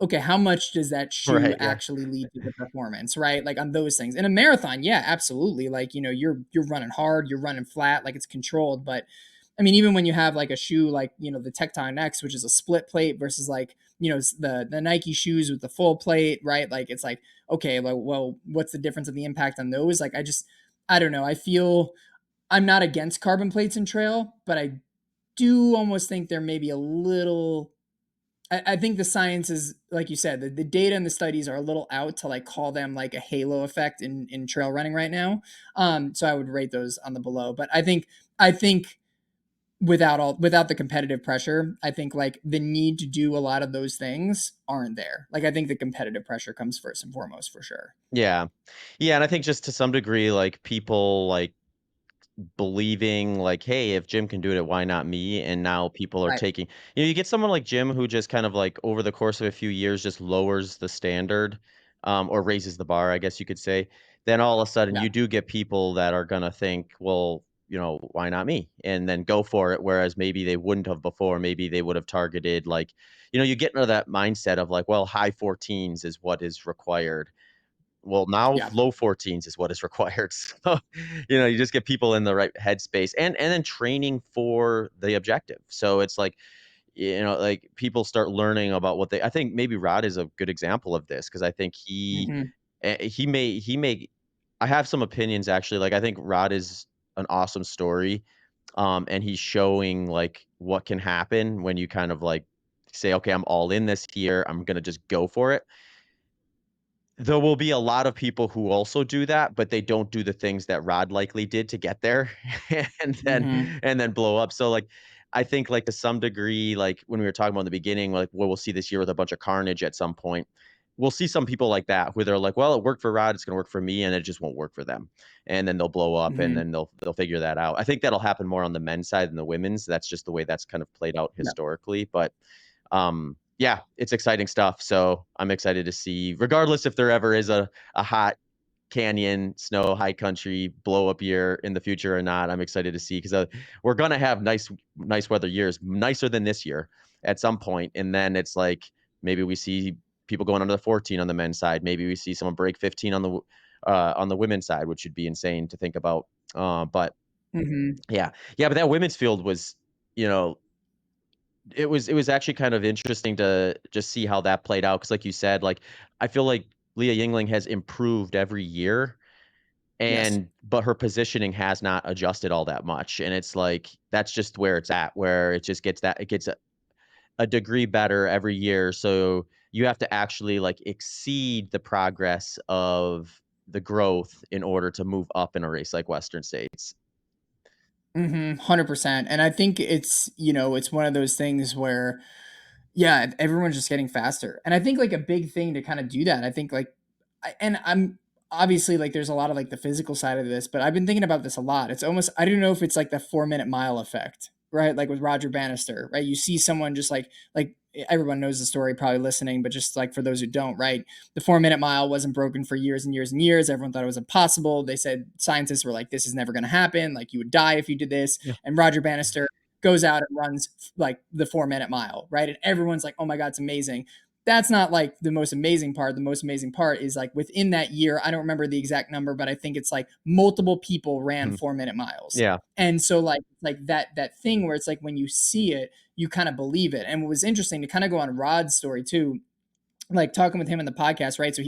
okay, how much does that shoe Right, yeah. actually lead to the performance, right? Like on those things. In a marathon, yeah, absolutely. Like you're running hard, you're running flat, like it's controlled, but I mean, even when you have like a shoe like the Tecton X, which is a split plate, versus like the Nike shoes with the full plate, right? Like it's like, okay, well, what's the difference of the impact on those? Like I don't know. I feel I'm not against carbon plates in trail, but I do almost think they're maybe a little I think the science is, like you said, the data and the studies are a little out to like call them like a halo effect in trail running right now. So I would rate those on the below. But I think without the competitive pressure, I think like the need to do a lot of those things aren't there. Like I think the competitive pressure comes first and foremost for sure. Yeah. Yeah, and I think just to some degree, like people like believing like, hey, if Jim can do it, why not me? And now people are Right. taking, you get someone like Jim who just kind of like over the course of a few years just lowers the standard, or raises the bar, I guess you could say. Then all of a sudden Yeah. you do get people that are gonna think, well, why not me? And then go for it. Whereas maybe they wouldn't have before. Maybe they would have targeted like, you get into that mindset of like, well, high 14s is what is required. Well, now Yeah. low 14s is what is required. So, you just get people in the right headspace and then training for the objective. So it's like, like people start learning about what I think maybe Rod is a good example of this because I think Hmm. he may I have some opinions actually. Like I think Rod is an awesome story. And he's showing like what can happen when you kind of like say, okay, I'm all in this here. I'm gonna just go for it. There will be a lot of people who also do that, but they don't do the things that Rod likely did to get there and then Hmm. and then blow up. So, like, I think, like, to some degree, like, when we were talking about in the beginning, like, what we'll see this year with a bunch of carnage at some point, we'll see some people like that where they're like, "Well, it worked for Rod, it's gonna work for me," and it just won't work for them. And then they'll blow up, and Hmm. then they'll figure that out. I think that'll happen more on the men's side than the women's. That's just the way that's kind of played out Yeah. historically, but yeah, it's exciting stuff. So I'm excited to see, regardless if there ever is a hot canyon, snow, high country blow up year in the future or not. I'm excited to see because we're gonna have nice weather years, nicer than this year at some point, and then it's like maybe we see people going under the 14 on the men's side. Maybe we see someone break 15 on the women's side, which would be insane to think about. But Hmm. yeah, yeah, but that women's field was, you know, it was actually kind of interesting to just see how that played out because, like you said, like, I feel like Leah Yingling has improved every year, Yes. but her positioning has not adjusted all that much, and it's like, that's just where it's at, where it gets a degree better every year, so you have to actually, like, exceed the progress of the growth in order to move up in a race like Western States. 100%. And I think it's one of those things where yeah, everyone's just getting faster. And I think like a big thing to kind of do that, I think like and I'm obviously like there's a lot of like the physical side of this, but I've been thinking about this a lot. It's almost I don't know if it's like the 4 minute mile effect, right? Like with Roger Bannister, right? You see someone just like everyone knows the story probably listening, but just like for those who don't, right? The 4 minute mile wasn't broken for years and years and years. Everyone thought it was impossible. They said scientists were like, this is never gonna happen. Like you would die if you did this. Yeah. And Roger Bannister goes out and runs like the 4 minute mile, right? And everyone's like, oh my God, it's amazing. That's not like the most amazing part. The most amazing part is like within that year, I don't remember the exact number, but I think it's like multiple people ran Mhm. 4 minute miles. Yeah. And so like that thing where it's like when you see it, you kind of believe it. And what was interesting to kind of go on Rod's story too, like talking with him in the podcast, right? So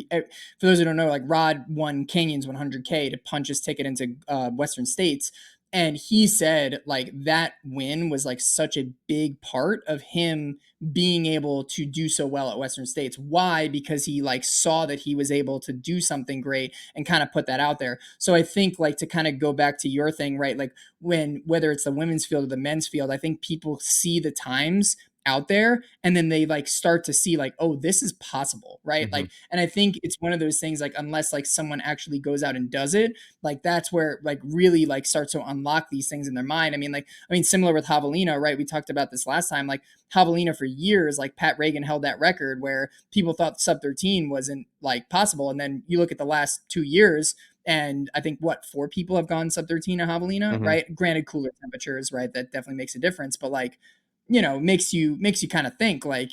for those who don't know, like Rod won Canyons 100K to punch his ticket into Western States, and he said like that win was like such a big part of him being able to do so well at Western States. Why? Because he like saw that he was able to do something great and kind of put that out there. So I think like to kind of go back to your thing, right? Like whether it's the women's field or the men's field, I think people see the times out there and then they like start to see like oh this is possible, right? Mhm. Like and I think it's one of those things like unless like someone actually goes out and does it, like that's where like really like starts to unlock these things in their mind. I mean similar with Javelina, right? We talked about this last time. Like Javelina for years, like Pat Reagan held that record where people thought sub 13 wasn't like possible, and then you look at the last 2 years and I think what 4 people have gone sub 13 at Javelina, Mhm. right? Granted, cooler temperatures, right? That definitely makes a difference, but like makes you kind of think like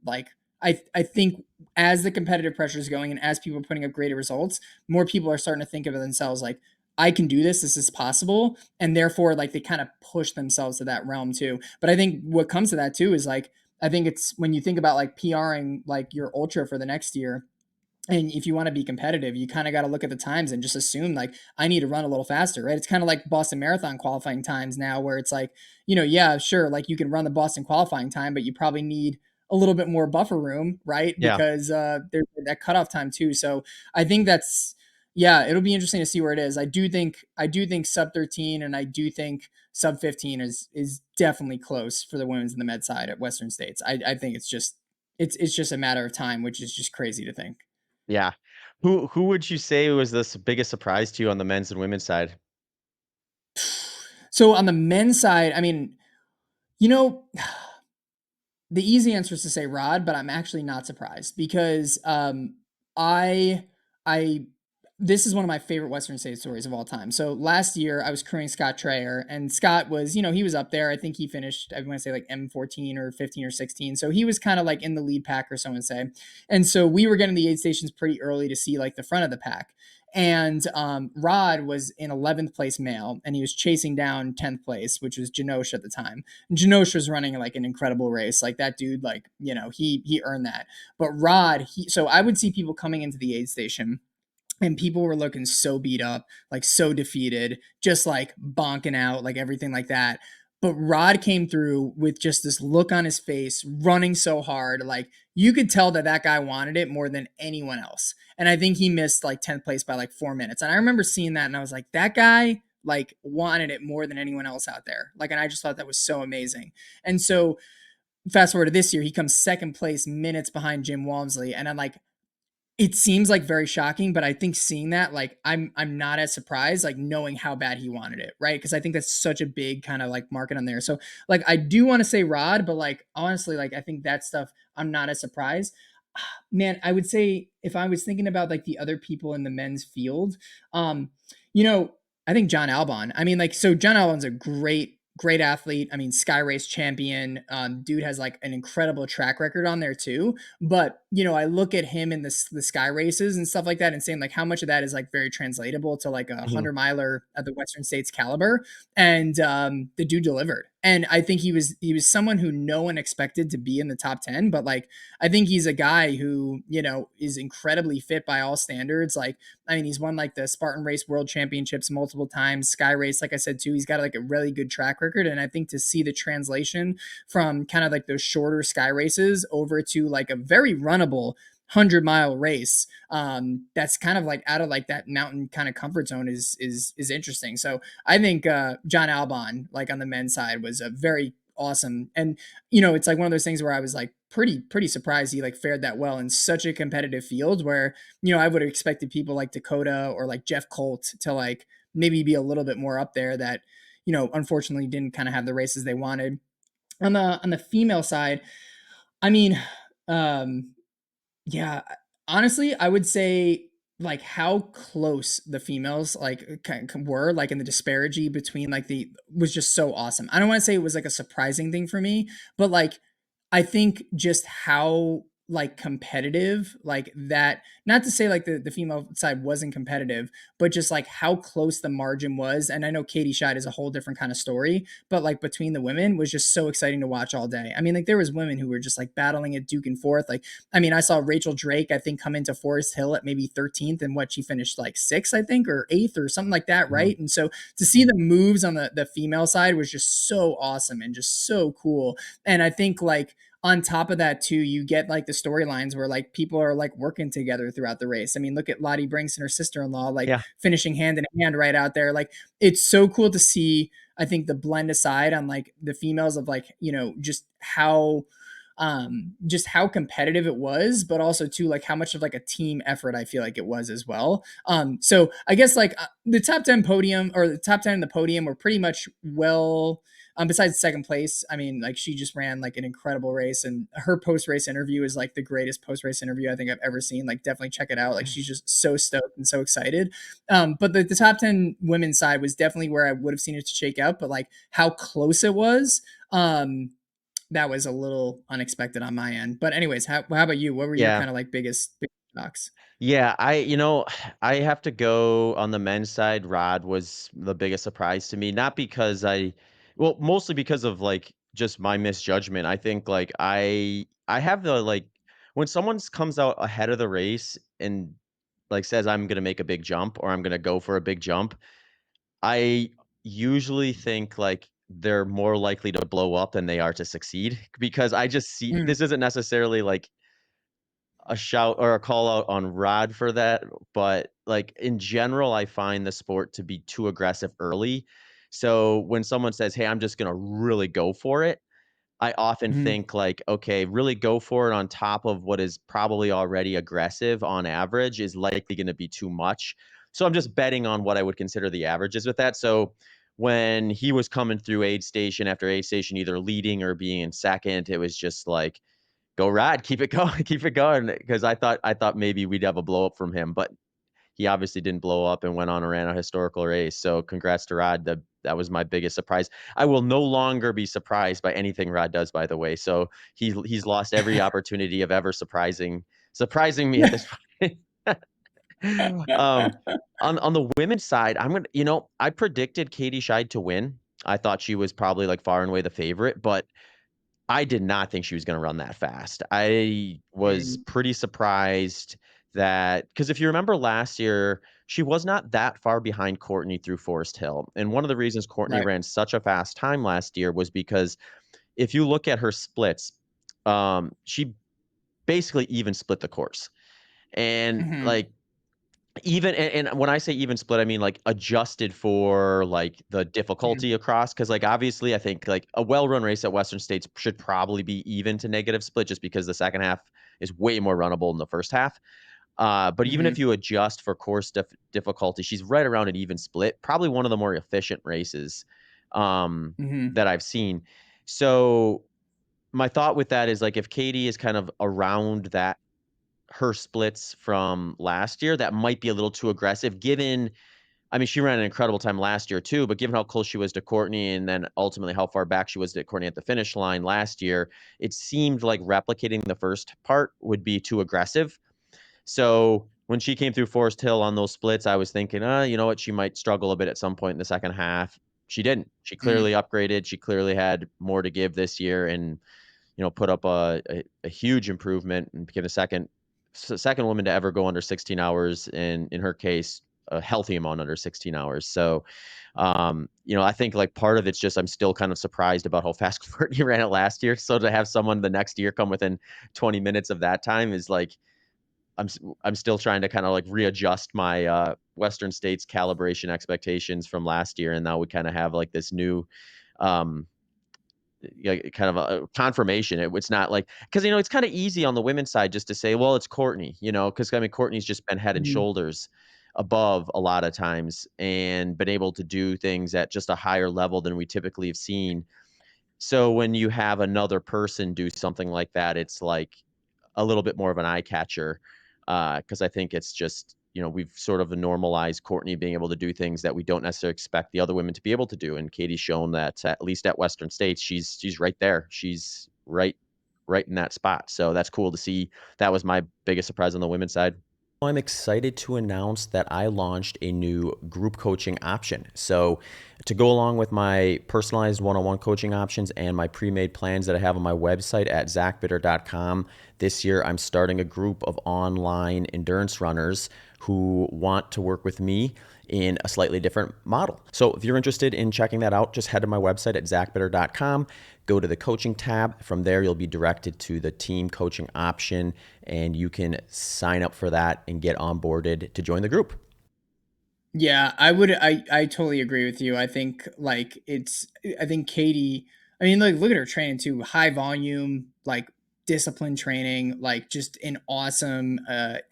like I think as the competitive pressure is going and as people are putting up greater results, more people are starting to think of themselves like I can do this, this is possible, and therefore like they kind of push themselves to that realm too. But I think what comes to that too is like I think it's when you think about like PRing like your ultra for the next year, and if you want to be competitive, you kind of got to look at the times and just assume like I need to run a little faster, right? It's kind of like Boston Marathon qualifying times now, where it's like, yeah, sure, like you can run the Boston qualifying time, but you probably need a little bit more buffer room, right? Yeah. Because there's that cutoff time too. So I think that's yeah, it'll be interesting to see where it is. I do think sub 13 and I do think sub 15 is definitely close for the women's and the med side at Western States. I think it's just a matter of time, which is just crazy to think. Yeah. Who would you say was the biggest surprise to you on the men's and women's side? So on the men's side, I mean, you know, the easy answer is to say Rod, but I'm actually not surprised because I I this is one of my favorite Western State stories of all time. So last year I was crewing Scott Trayer, and Scott was, he was up there. I think he finished, I want to say like M14 or 15 or 16. So he was kind of like in the lead pack, or so would say. And so we were getting the aid stations pretty early to see like the front of the pack. And Rod was in 11th place male, and he was chasing down 10th place, which was Janosh at the time. Janosh was running like an incredible race. Like that dude, like, he earned that. But Rod, so I would see people coming into the aid station and people were looking so beat up, like so defeated, just like bonking out, like everything like that. But Rod came through with just this look on his face, running so hard. Like you could tell that that guy wanted it more than anyone else. And I think he missed like 10th place by like 4 minutes. And I remember seeing that and I was like, that guy like wanted it more than anyone else out there. Like, and I just thought that was so amazing. And so fast forward to this year, he comes second place, minutes behind Jim Walmsley. And I'm like, it seems like very shocking, but I think seeing that, like, I'm not as surprised, like knowing how bad he wanted it, right? Because I think that's such a big kind of like market on there. So like I do want to say Rod, but like honestly, like I think that stuff I'm not as surprised. Man, I would say if I was thinking about like the other people in the men's field, um, you know, I think John Albon. I mean, like, so John Albon's a great athlete. I mean, Sky Race champion. Dude has like an incredible track record on there too. But I look at him in the Sky Races and stuff like that, and saying like how much of that is like very translatable to like a Mhm. 100 miler at the Western States caliber. And the dude delivered. And I think he was someone who no one expected to be in the top 10, but like I think he's a guy who, is incredibly fit by all standards. Like, I mean, he's won like the Spartan Race World Championships multiple times, Sky Race, like I said too. He's got like a really good track record. And I think to see the translation from kind of like those shorter Sky Races over to like a very runnable 100-mile race, that's kind of like out of like that mountain kind of comfort zone is interesting. So I think John Albon, like on the men's side, was a very awesome. And it's like one of those things where I was like pretty surprised he like fared that well in such a competitive field where I would have expected people like Dakota or like Jeff Colt to like maybe be a little bit more up there, that unfortunately didn't kind of have the races they wanted. On the female side, I mean, um yeah, honestly, I would say like how close the females like were like in the disparity between like the was just so awesome. I don't want to say it was like a surprising thing for me, but like I think just how like competitive like that, not to say like the female side wasn't competitive, but just like how close the margin was. And I know Katie Scheid is a whole different kind of story, but like between the women was just so exciting to watch all day. I mean, like there was women who were just like battling it, Duke and forth. Like, I mean, I saw Rachel Drake, I think, come into Forest Hill at maybe 13th, and what, she finished like sixth, I think, or eighth or something like that, Mhm. right? And so to see the moves on the female side was just so awesome and just so cool. And I think like on top of that too, you get like the storylines where like people are like working together throughout the race. I mean, look at Lottie Brinks and her sister-in-law like Yeah. finishing hand in hand right out there. Like it's so cool to see. I think the blend aside on like the females of like just how competitive it was, but also too like how much of like a team effort I feel like it was as well. So I guess like the top 10 podium, or the top 10 in the podium, were pretty much well, besides second place. I mean, like she just ran like an incredible race, and her post race interview is like the greatest post race interview I think I've ever seen. Like, definitely check it out. Like, she's just so stoked and so excited. But the top 10 women's side was definitely where I would have seen it to shake out, but like how close it was, that was a little unexpected on my end. But anyways, how about you? What were your Yeah. kind of like biggest shocks? Yeah, I have to go on the men's side. Rod was the biggest surprise to me, not because well, mostly because of like just my misjudgment. I think like I have the like when someone comes out ahead of the race and like says I'm gonna make a big jump or I'm gonna go for a big jump, I usually think like they're more likely to blow up than they are to succeed because I just see Mm, this isn't necessarily like a shout or a call out on Rod for that, but, like, in general, I find the sport to be too aggressive early. So, when someone says, "Hey, I'm just gonna really go for it," I often mhm, think, like, "Okay, really go for it on top of what is probably already aggressive on average is likely gonna be too much." So, I'm just betting on what I would consider the averages with that. So, when he was coming through aid station after aid station, either leading or being in second, it was just like, go Rod, keep it going, keep it going. Because I thought maybe we'd have a blow up from him, but he obviously didn't blow up and went on and ran a historical race. So congrats to Rod. That was my biggest surprise. I will no longer be surprised by anything Rod does, by the way. So he's lost every opportunity of ever surprising me at yeah. this point. um, on the women's side, I predicted Katie Scheid to win. I thought she was probably like far and away the favorite, but I did not think she was gonna run that fast. I was Mm, pretty surprised that because if you remember last year, she was not that far behind Courtney through Forest Hill, and one of the reasons Courtney right. ran such a fast time last year was because if you look at her splits, she basically even split the course, and, Mhm, like, even and when I say even split, I mean, like, adjusted for, like, the mhm, difficulty across, because like, obviously, I think, like, a well-run race at Western States should probably be even to negative split just because the second half is way more runnable than the first half. But even if mhm, you adjust for course difficulty, she's right around an even split, probably one of the more efficient races, um, mhm, that I've seen. So, my thought with that is, like, if Katie is kind of around that her splits from last year, that might be a little too aggressive given I mean, she ran an incredible time last year too, but given how close she was to Courtney and then ultimately how far back she was to Courtney at the finish line last year, it seemed like replicating the first part would be too aggressive. So when she came through Forest Hill on those splits, I was thinking, you know what, she might struggle a bit at some point in the second half. She didn't. She mm, clearly upgraded. She clearly had more to give this year, and put up a huge improvement and became the second woman to ever go under 16 hours, and in her case, a healthy amount under 16 hours. So, I think like part of it's just I'm still kind of surprised about how fast Courtney ran it last year. So to have someone the next year come within 20 minutes of that time is like I'm still trying to kind of like readjust my Western States calibration expectations from last year, and now we kind of have like this new um, yeah, kind of a confirmation. It's not like because it's kind of easy on the women's side just to say, well, it's Courtney, because I mean Courtney's just been head and mhm. shoulders above a lot of times and been able to do things at just a higher level than we typically have seen. So when you have another person do something like that, it's like a little bit more of an eye catcher, because I think it's just we've sort of normalized Courtney being able to do things that we don't necessarily expect the other women to be able to do, and Katie's shown that at least at Western States, she's right there. She's right in that spot. So that's cool to see. That was my biggest surprise on the women's side. I'm excited to announce that I launched a new group coaching option. So, to go along with my personalized one on one coaching options and my pre made plans that I have on my website at zachbitter.com, this year I'm starting a group of online endurance runners who want to work with me in a slightly different model. So if you're interested in checking that out, just head to my website at zachbitter.com, go to the coaching tab. From there, you'll be directed to the team coaching option, and you can sign up for that and get onboarded to join the group. Yeah, I totally agree with you. I think like I think Katie, I mean like look at her training too. High volume, like disciplined training, like just an awesome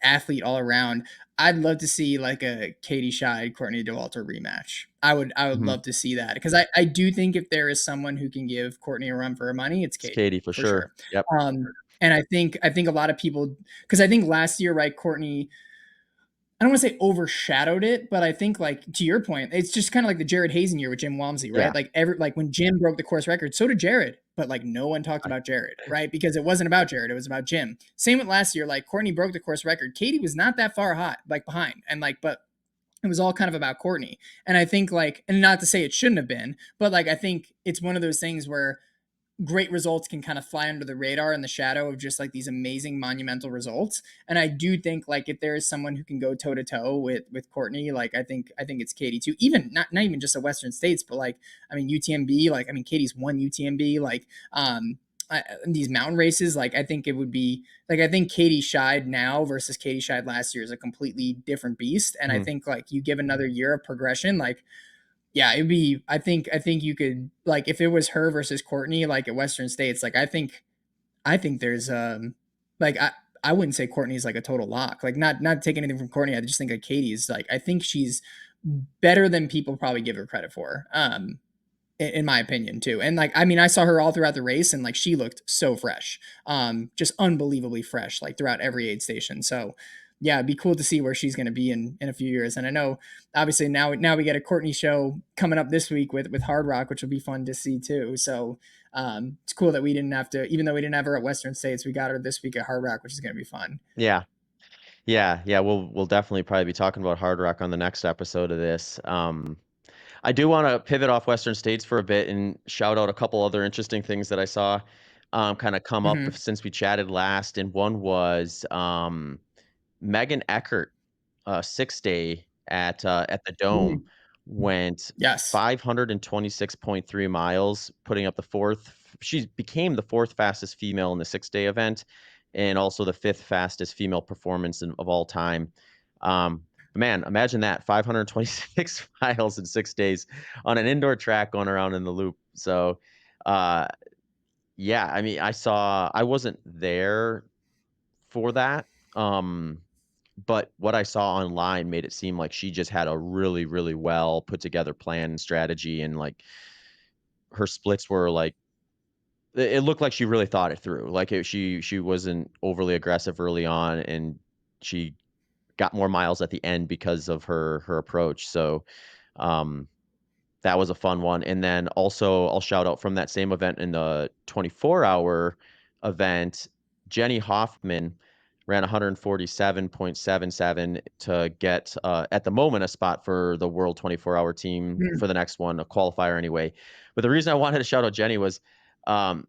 athlete all around. I'd love to see like a Katie Scheid, Courtney Dauwalter rematch. I would Mm-hmm. love to see that because I do think if there is someone who can give Courtney a run for her money, it's It's Katie Katie for for sure. sure. Yep. And I think a lot of people because I think last year, right, Courtney I don't want to say overshadowed it, but I think like to your point, it's just kind of like the Jared Hazen year with Jim Walmsley, Yeah. right? Like when Jim broke the course record, so did Jared, but like no one talked I, about Jared, right? Because it wasn't about Jared, it was about Jim. Same with last year, like Courtney broke the course record. Katie was not that far hot, like behind, and like but it was all kind of about Courtney. And I think like, and not to say it shouldn't have been, but like I think it's one of those things where great results can kind of fly under the radar in the shadow of just like these amazing monumental results. And I do think like if there is someone who can go toe to toe with Courtney, like I think it's Katie too. Even not even just the Western States, but like I mean UTMB, like I mean Katie's won UTMB, like these mountain races. Like I think it would be like I think Katie Scheid now versus Katie Scheid last year is a completely different beast. And I Mhm. think like you give another year of progression, like yeah, it'd be. I think you could like if it was her versus Courtney, like at Western States. Like I think there's like I wouldn't say Courtney's like a total lock. Like not taking anything from Courtney. I just think like Katie's like I think she's better than people probably give her credit for. In my opinion too. And like I mean I saw her all throughout the race and like she looked so fresh. Just unbelievably fresh like throughout every aid station. So yeah, it'd be cool to see where she's going to be in a few years. And I know obviously now we get a Courtney show coming up this week with Hardrock, which will be fun to see too. So it's cool that we didn't have to, even though we didn't have her at Western States, we got her this week at Hardrock, which is going to be fun. Yeah. Yeah. We'll definitely probably be talking about Hard Rock on the next episode of this. I do want to pivot off Western States for a bit and shout out a couple other interesting things that I saw kind of come up Mm-hmm. since we chatted last. And one was Megan Eckert, 6 day at the Dome, went Yes. 526.3 miles, putting up the fourth. She became the fourth fastest female in the 6 day event, and also the fifth fastest female performance of all time. Man, imagine that 526 miles in 6 days on an indoor track going around in the loop. So, uh, yeah, I mean, I wasn't there for that. Um, but what I saw online made it seem like she just had a really, really well put together plan and strategy, and like her splits were like it looked like she really thought it through. Like she wasn't overly aggressive early on, and she got more miles at the end because of her approach. So um, that was a fun one. And then also I'll shout out from that same event in the 24-hour event, Jenny Hoffman ran 147.77 to get at the moment a spot for the world 24-hour team Mm, for the next one, a qualifier anyway. But the reason I wanted to shout out Jenny was um,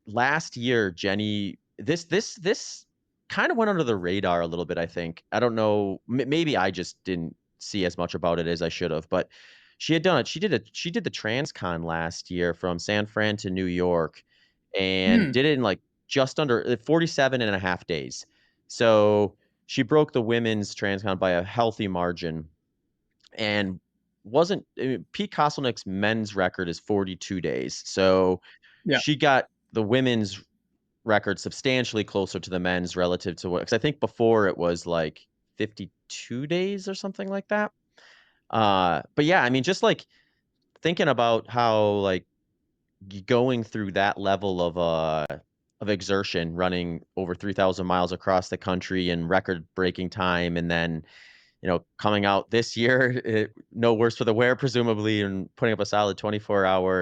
last year, Jenny, this kind of went under the radar a little bit, I think. I don't know, maybe I just didn't see as much about it as I should have, but she had done it. She did the Transcon last year from San Fran to New York and mm, did it in like just under 47 and a half days. So she broke the women's Transcon by a healthy margin and wasn't Pete Kostelnick's men's record is 42 days. So yeah. she got the women's record substantially closer to the men's relative to what, because I think before it was like 52 days or something like that. But yeah, I mean, just like thinking about how like going through that level of exertion, running over 3,000 miles across the country in record breaking time, and then coming out this year, no worse for the wear, presumably, and putting up a solid 24-hour.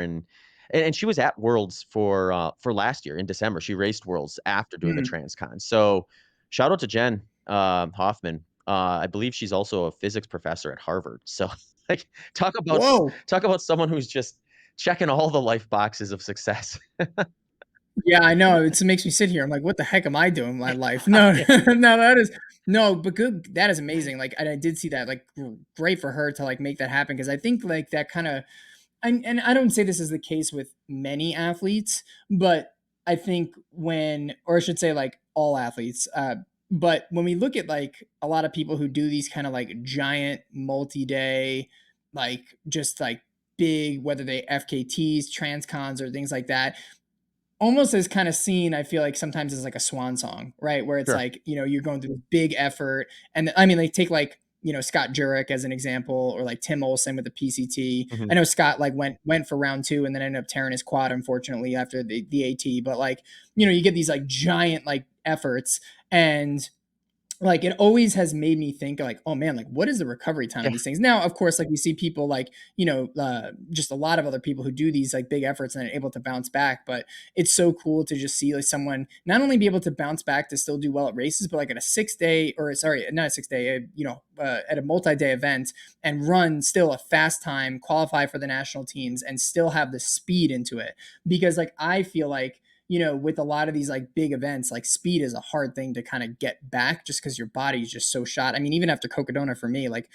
And she was at Worlds for last year in December. She raced Worlds after doing the Mm. Transcon. So shout out to Jen Hoffman. I believe she's also a physics professor at Harvard. So like Whoa. talk about someone who's just checking all the life boxes of success. Yeah, I know. It makes me sit here. I'm like, what the heck am I doing with my life? No, Yeah. no, that is no, but good. That is amazing. Like, and I did see that. Like, great for her to like make that happen because I think like that kind of and I don't say this is the case with many athletes, but I think when, or I should say, like all athletes, but when we look at like a lot of people who do these kind of like giant multi-day, like just like big, whether they FKTs, transcons, or things like that, almost as kind of seen, I feel like sometimes as like a swan song, right? Where it's Sure. like, you're going through this big effort. And I mean, like take like, Scott Jurek as an example, or like Tim Olson with the PCT. Mhm. I know Scott like went for round two and then ended up tearing his quad, unfortunately, after the AT. But like, you get these like giant like efforts and like it always has made me think like, oh man, like what is the recovery time of Yeah. these things? Now of course, like we see people like, just a lot of other people who do these like big efforts and are able to bounce back, but it's so cool to just see like someone not only be able to bounce back to still do well at races, but like at a 6 day, or sorry, not a 6 day, at a multi-day event, and run still a fast time, qualify for the national teams, and still have the speed into it. Because like I feel like, with a lot of these like big events, like speed is a hard thing to kind of get back just because your body's just so shot. I mean, even after Cocodona for me, like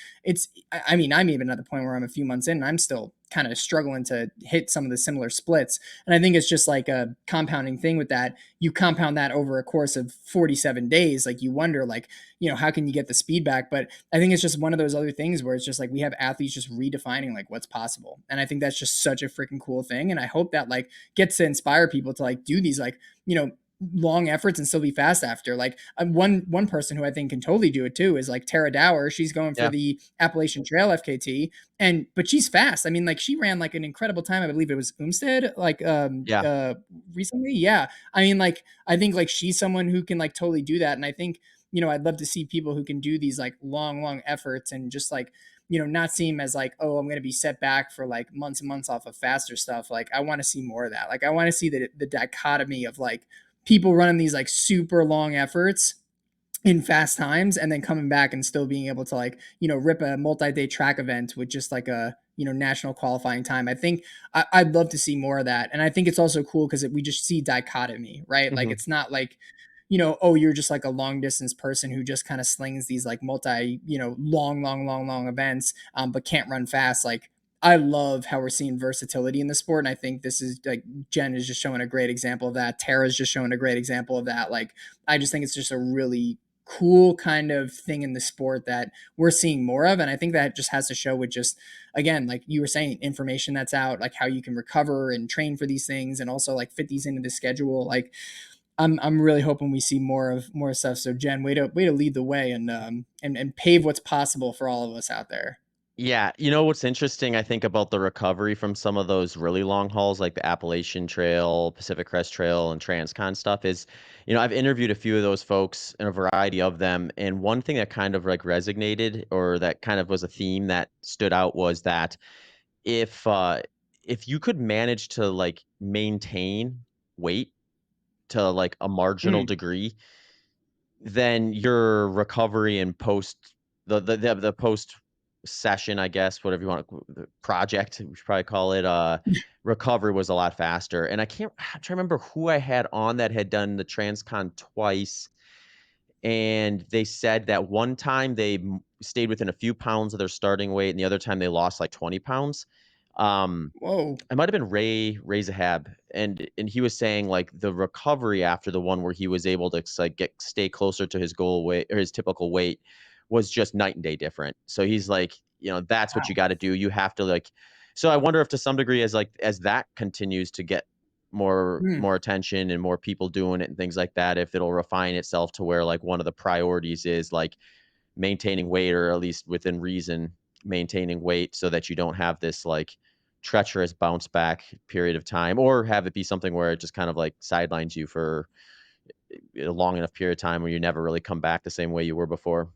I mean, I'm even at the point where I'm a few months in and I'm still kind of struggling to hit some of the similar splits. And I think it's just like a compounding thing with that. You compound that over a course of 47 days, like you wonder, like, how can you get the speed back? But I think it's just one of those other things where it's just like we have athletes just redefining like what's possible. And I think that's just such a freaking cool thing. And I hope that like gets to inspire people to like do these like, long efforts and still be fast after. Like one person who I think can totally do it too is like Tara Dower. She's going for Yeah. the Appalachian Trail FKT, and but she's fast. I mean, like she ran like an incredible time. I believe it was Umstead, like Yeah. recently. Yeah. I mean, like I think like she's someone who can like totally do that. And I think, I'd love to see people who can do these like long efforts and just like, not seem as like, oh, I'm going to be set back for like months and months off of faster stuff. Like, I want to see more of that. Like, I want to see the dichotomy of like people running these like super long efforts in fast times and then coming back and still being able to like, rip a multi-day track event with just like a, national qualifying time. I think I'd love to see more of that. And I think it's also cool because we just see dichotomy, right? Like Mhm. it's not like, oh, you're just like a long distance person who just kind of slings these like multi, long events, but can't run fast. Like I love how we're seeing versatility in the sport. And I think this is like Jen is just showing a great example of that. Tara's just showing a great example of that. Like, I just think it's just a really cool kind of thing in the sport that we're seeing more of. And I think that just has to show with just, again, like you were saying, information that's out, like how you can recover and train for these things and also like fit these into the schedule. Like I'm really hoping we see more stuff. So Jen, way to lead the way and and pave what's possible for all of us out there. Yeah, you know what's interesting, I think, about the recovery from some of those really long hauls, like the Appalachian Trail, Pacific Crest Trail, and Transcon stuff is, I've interviewed a few of those folks and a variety of them, and one thing that kind of like resonated or that kind of was a theme that stood out was that if uh if you could manage to like maintain weight to like a marginal Mm, degree, then your recovery and post the post session, I guess, whatever you want to the project, we should probably call it, recovery was a lot faster. And I'm trying to remember who I had on that had done the Transcon twice, and they said that one time they stayed within a few pounds of their starting weight, and the other time they lost like 20 pounds. Um, whoa. it might have been Ray Zahab, and he was saying, like, the recovery after the one where he was able to, like, stay closer to his goal weight or his typical weight was just night and day different. So he's like, "That's what you gotta do. You have to, like." So I wonder if to some degree as that continues to get Mm, more attention and more people doing it and things like that, if it'll refine itself to where, like, one of the priorities is, like, maintaining weight or at least within reason maintaining weight so that you don't have this like treacherous bounce back period of time or have it be something where it just kind of like sidelines you for a long enough period of time where you never really come back the same way you were before.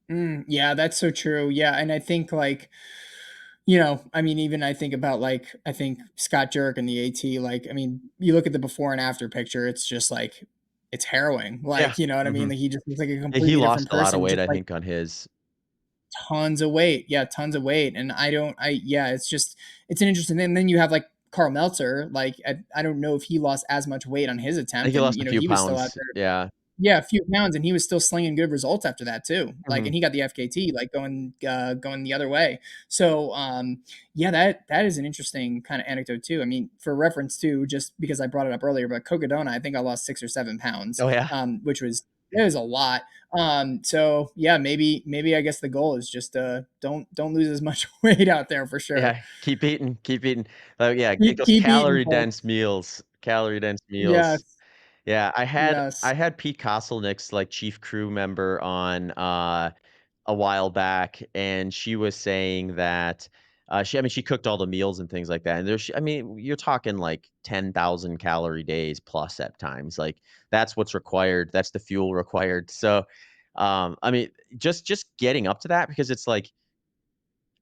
yeah, that's so true. Yeah, and I think like, I mean, even I think about like I think Scott Jurek and the AT. Like, I mean, you look at the before and after picture, it's just like it's harrowing. Yeah. Like, you know what I mean? Hmm. Like he just looks like a Yeah, he completely different lost a lot of person. weight, Just I like think, on his. tons of weight. Yeah, tons of weight. And yeah, it's just, it's an interesting thing. And then you have like Carl Meltzer. Like, I don't know if he lost as much weight on his I think attempt. he And, lost a few he was still out pounds. there. Yeah. Yeah, a few pounds, and he was still slinging good results after that too. Like, Hmm. and he got the FKT, like going the other way. So, yeah, that is an interesting kind of anecdote too. I mean, for reference too, just because I brought it up earlier, but Cocodona, I think I lost 6 or 7 pounds, Oh yeah. which was it was a lot. So yeah, maybe I guess the goal is just don't lose as much weight out there for sure. Yeah, keep eating. Yeah, get those Keep eating, folks. calorie dense meals. Yes, Yeah, I yes. had Pete Kostelnick's, like, chief crew member on, a while back, and she was saying that, She cooked all the meals and things like that. And I mean, you're talking like 10,000 calorie days plus at times. Like that's what's required. That's the fuel required. So, I mean, just getting up to that, because it's like,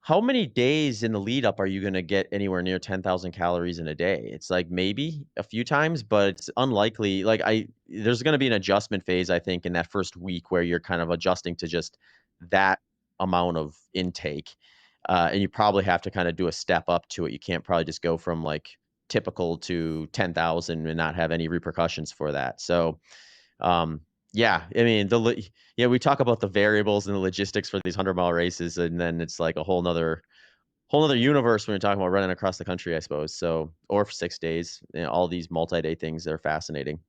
how many days in the lead up are you gonna get anywhere near 10,000 calories in a day? It's like maybe a few times, but it's unlikely. Like there's gonna be an adjustment phase, I think, in that first week where you're kind of adjusting to just that amount of intake. And you probably have to kind of do a step up to it. You can't probably just go from like typical to 10,000 and not have any repercussions for that. So, um, yeah, I mean, yeah, we talk about the variables and the logistics for these 100-mile races, and then it's like a whole nother universe when you're talking about running across the country, I suppose. So, or for 6 days, all these multi-day things that are fascinating.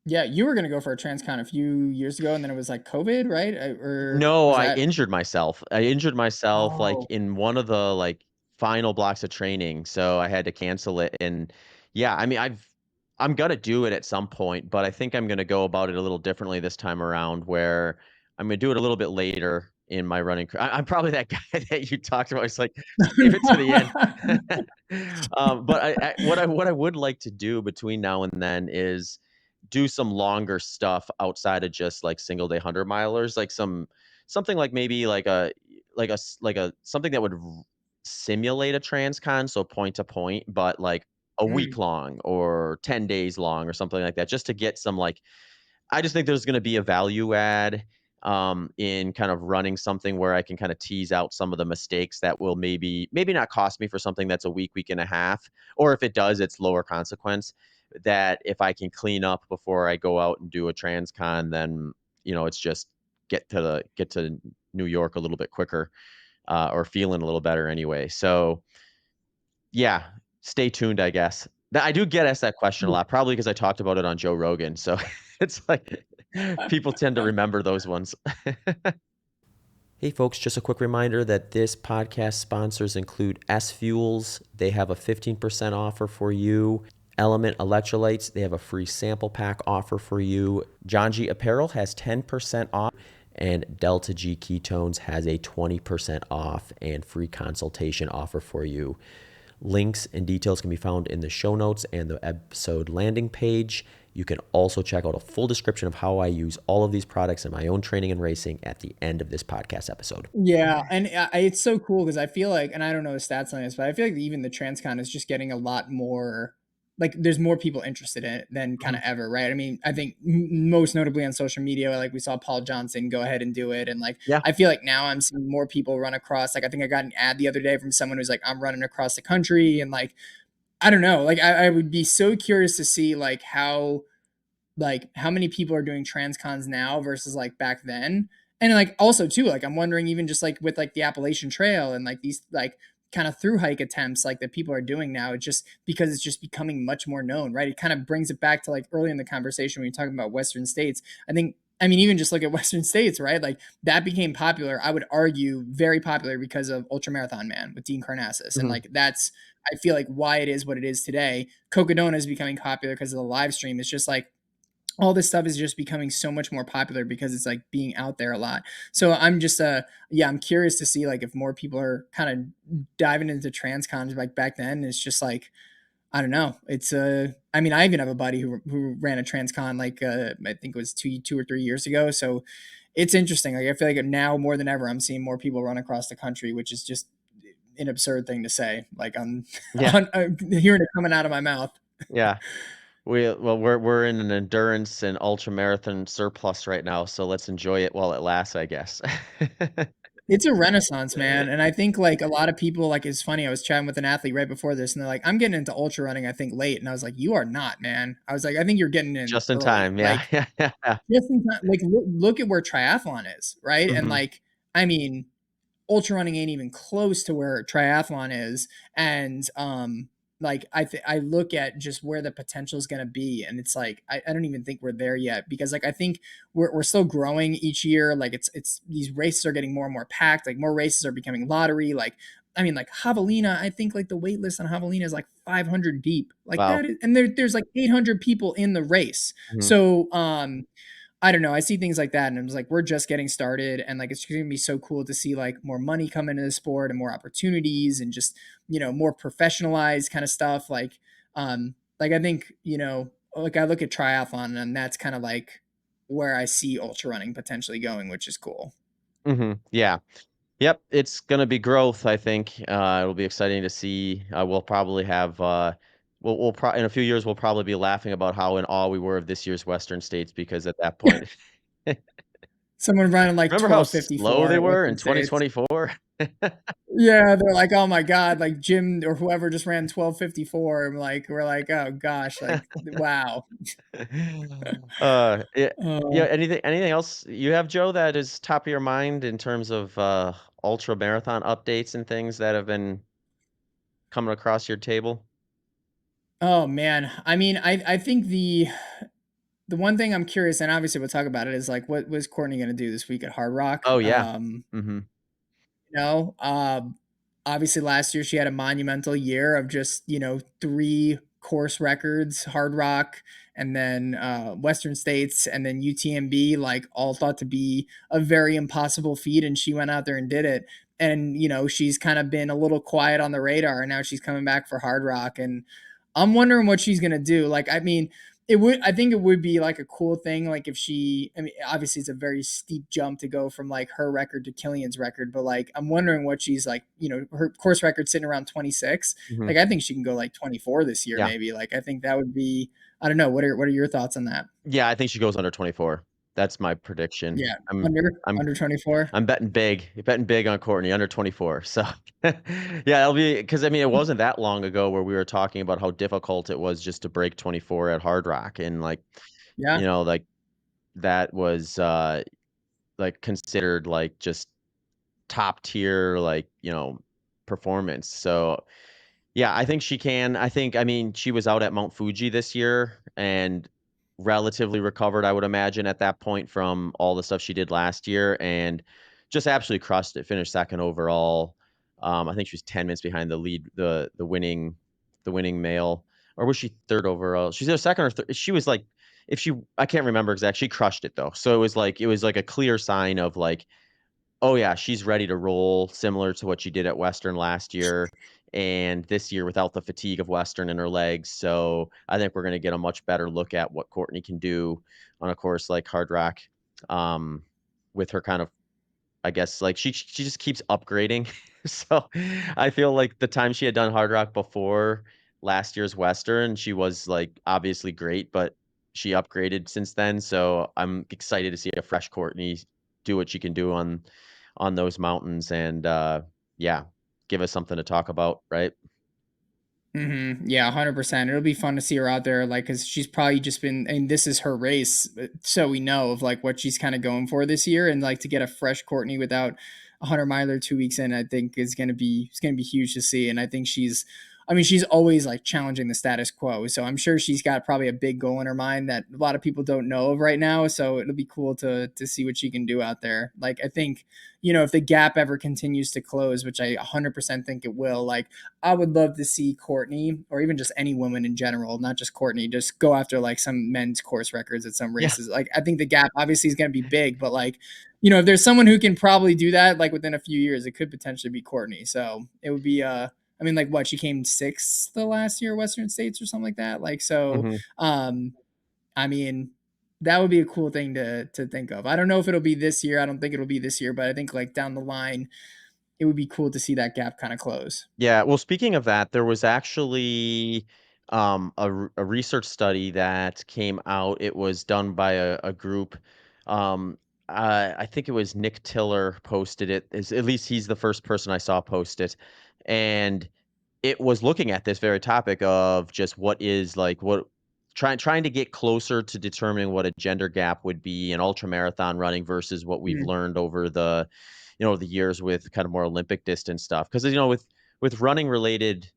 Yeah, you were gonna go for a Transcon a few years ago, and then it was like COVID, right? Or No, was I that? injured myself. I injured myself, like, Oh, in one of the, like, final blocks of training, so I had to cancel it, and, yeah, I mean, I'm gonna do it at some point, but I think I'm gonna go about it a little differently this time around, where I'm gonna do it a little bit later in my running I'm probably that guy that you talked about. It's like, save it to the end. But what I would like to do between now and then is do some longer stuff outside of just, like, single day 100 milers, like something like maybe like a something that would simulate a transcon, so point to point, but like a week mm, long or 10 days long or something like that, just to get some like, I just think there's going to be a value add in kind of running something where I can kind of tease out some of the mistakes that will maybe not cost me for something that's a week and a half, or if it does, it's lower consequence. That if I can clean up before I go out and do a transcon, then it's just get to New York a little bit quicker, or feeling a little better anyway. So yeah, stay tuned, I guess. I do get asked that question a yeah. lot, probably because I talked about it on Joe Rogan. So it's like people tend to remember those ones. Hey, folks, just a quick reminder that this podcast sponsors include S Fuels. They have a 15% offer for you. Element Electrolytes, they have a free sample pack offer for you. John G Apparel has 10% off, and Delta G Ketones has a 20% off and free consultation offer for you. Links and details can be found in the show notes and the episode landing page. You can also check out a full description of how I use all of these products in my own training and racing at the end of this podcast episode. Yeah, and it's so cool because I feel like, and I don't know the stats on this, but I feel like even the Transcon is just getting a lot more, like there's more people interested in it than kind of Mhm. ever, right? I mean, I think most notably on social media, like we saw Paul Johnson go ahead and do it, and like Yeah. I feel like now I'm seeing more people run across. Like I think I got an ad the other day from someone who's like, I'm running across the country, and like I don't know, like I would be so curious to see like how many people are doing transcons now versus like back then. And like also too, like I'm wondering even just like with like the Appalachian Trail and like these like kind of through hike attempts like that people are doing now, it's just because it's just becoming much more known, right? It kind of brings it back to like early in the conversation when you're talking about Western states. I mean, even just look at Western states, right? Like that became popular, I would argue very popular because of Ultramarathon Man with Dean Karnassus. And Mhm. like that's I feel like why it is what it is today. Cocodona is becoming popular because of the live stream. It's just like all this stuff is just becoming so much more popular because it's like being out there a lot. So I'm just yeah, I'm curious to see like if more people are kind of diving into transcons like back then. It's just like I don't know. It's I mean I even have a buddy who ran a transcon like I think it was two or 3 years ago. So it's interesting. Like I feel like now more than ever I'm seeing more people run across the country, which is just an absurd thing to say. Like I'm, Yeah. I'm hearing it coming out of my mouth. Yeah. We're in an endurance and ultra marathon surplus right now, so let's enjoy it while it lasts, I guess. It's a renaissance, man, and I think, like, a lot of people like, it's funny, I was chatting with an athlete right before this, and they're like, "I'm getting into ultra running, I think, late," and I was like, "You are not, man." I was like, "I think you're getting in Just in early." time. Yeah. Like, Yeah. Yeah. just in time like, look at where triathlon is, right? And, Mhm. like, I mean, ultra running ain't even close to where triathlon is. And like I look at just where the potential is going to be, and it's like I don't even think we're there yet because like I think we're still growing each year. Like it's these races are getting more and more packed, like more races are becoming lottery. Like I mean, like Javelina, I think like the wait list on Javelina is like 500 deep, like Wow. that is, and there's like 800 people in the race. Mhm. So I don't know. I see things like that, and I'm like, we're just getting started, and like it's going to be so cool to see like more money come into the sport and more opportunities, and just more professionalized kind of stuff. Like I think like I look at triathlon, and that's kind of like where I see ultra running potentially going, which is cool. Yeah. Yep, it's gonna be growth, I think. It'll be exciting to see. We'll probably have we'll pro in a few years we'll probably be laughing about how in awe we were of this year's Western States because at that point, Someone running like remember how slow 12:54 they at were in Western States. 2024? Yeah, they're like, "Oh my god," like Jim or whoever just ran 12:54, and we're like, "Oh gosh," like, wow. Yeah, yeah, Oh. anything else you have, Joe, that is top of your mind in terms of ultra marathon updates and things that have been coming across your table? Oh man. I mean, I think the one thing I'm curious, and obviously we'll talk about it, is like what was Courtney gonna do this week at Hard Rock? Oh yeah. Mhm. You know, obviously last year she had a monumental year of just, three course records, Hard Rock, and then Western States, and then UTMB, like all thought to be a very impossible feat, and she went out there and did it. And she's kind of been a little quiet on the radar, and now she's coming back for Hard Rock, and I'm wondering what she's gonna do. Like, I mean, I think it would be like a cool thing, like if she, I mean, obviously it's a very steep jump to go from like her record to Killian's record, but like I'm wondering what she's like, her course record sitting around 26. Mhm. Like I think she can go like 24 this year, Yeah. maybe. Like I think that would be, I don't know. What are your thoughts on that? Yeah, I think she goes under 24. That's my prediction. Yeah. I'm I'm Under 24. I'm betting big on Courtney, under 24. So, yeah, it'll be because I mean, it wasn't that long ago where we were talking about how difficult it was just to break 24 at Hard Rock, and, like, Yeah. like, that was, like, considered, like, just top tier, like, performance. So, yeah, I think she can. I mean, she was out at Mount Fuji this year and relatively recovered, I would imagine, at that point from all the stuff she did last year and just absolutely crushed it. Finished second overall. I think she was 10 minutes behind the lead, the winning male. Or was she third overall? She's either second or third. She was like, if she, I can't remember exactly. She crushed it though. So it was like a clear sign of like, oh yeah, she's ready to roll, similar to what she did at Western last year, and this year without the fatigue of Western in her legs. So I think we're going to get a much better look at what Courtney can do on a course like Hard Rock, um, with her kind of, I guess, like she just keeps upgrading. So I feel like the time she had done Hard Rock before last year's Western, she was like obviously great, but she upgraded since then. So I'm excited to see a fresh Courtney do what she can do on those mountains and yeah, give us something to talk about, right? Yeah, 100%. It'll be fun to see her out there, like, because she's probably just been, and this is her race, so we know of like what she's kind of going for this year, and like to get a fresh Courtney without a 100 miler 2 weeks in, I think is gonna be huge to see, and I think I mean, she's always like challenging the status quo, so I'm sure she's got probably a big goal in her mind that a lot of people don't know of right now. So it'll be cool to see what she can do out there. Like, I think if the gap ever continues to close, which I 100% think it will, like I would love to see Courtney or even just any woman in general, not just Courtney, just go after like some men's course records at some Yeah. races. Like I think the gap obviously is going to be big, but like, if there's someone who can probably do that like within a few years, it could potentially be Courtney. So it would be I mean, like what, she came sixth the last year Western States or something like that. Like so Hmm. um I mean, that would be a cool thing to think of. I don't know if it'll be this year. I don't think it'll be this year, but I think like down the line, it would be cool to see that gap kind of close. Yeah, well, speaking of that, there was actually a research study that came out. It was done by a group. Um, I think it was Nick Tiller posted it. At least he's the first person I saw post it, and it was looking at this very topic of just what is like what trying to get closer to determining what a gender gap would be in ultra marathon running versus what we've Mhm. learned over the years with kind of more Olympic distance stuff. Because with running related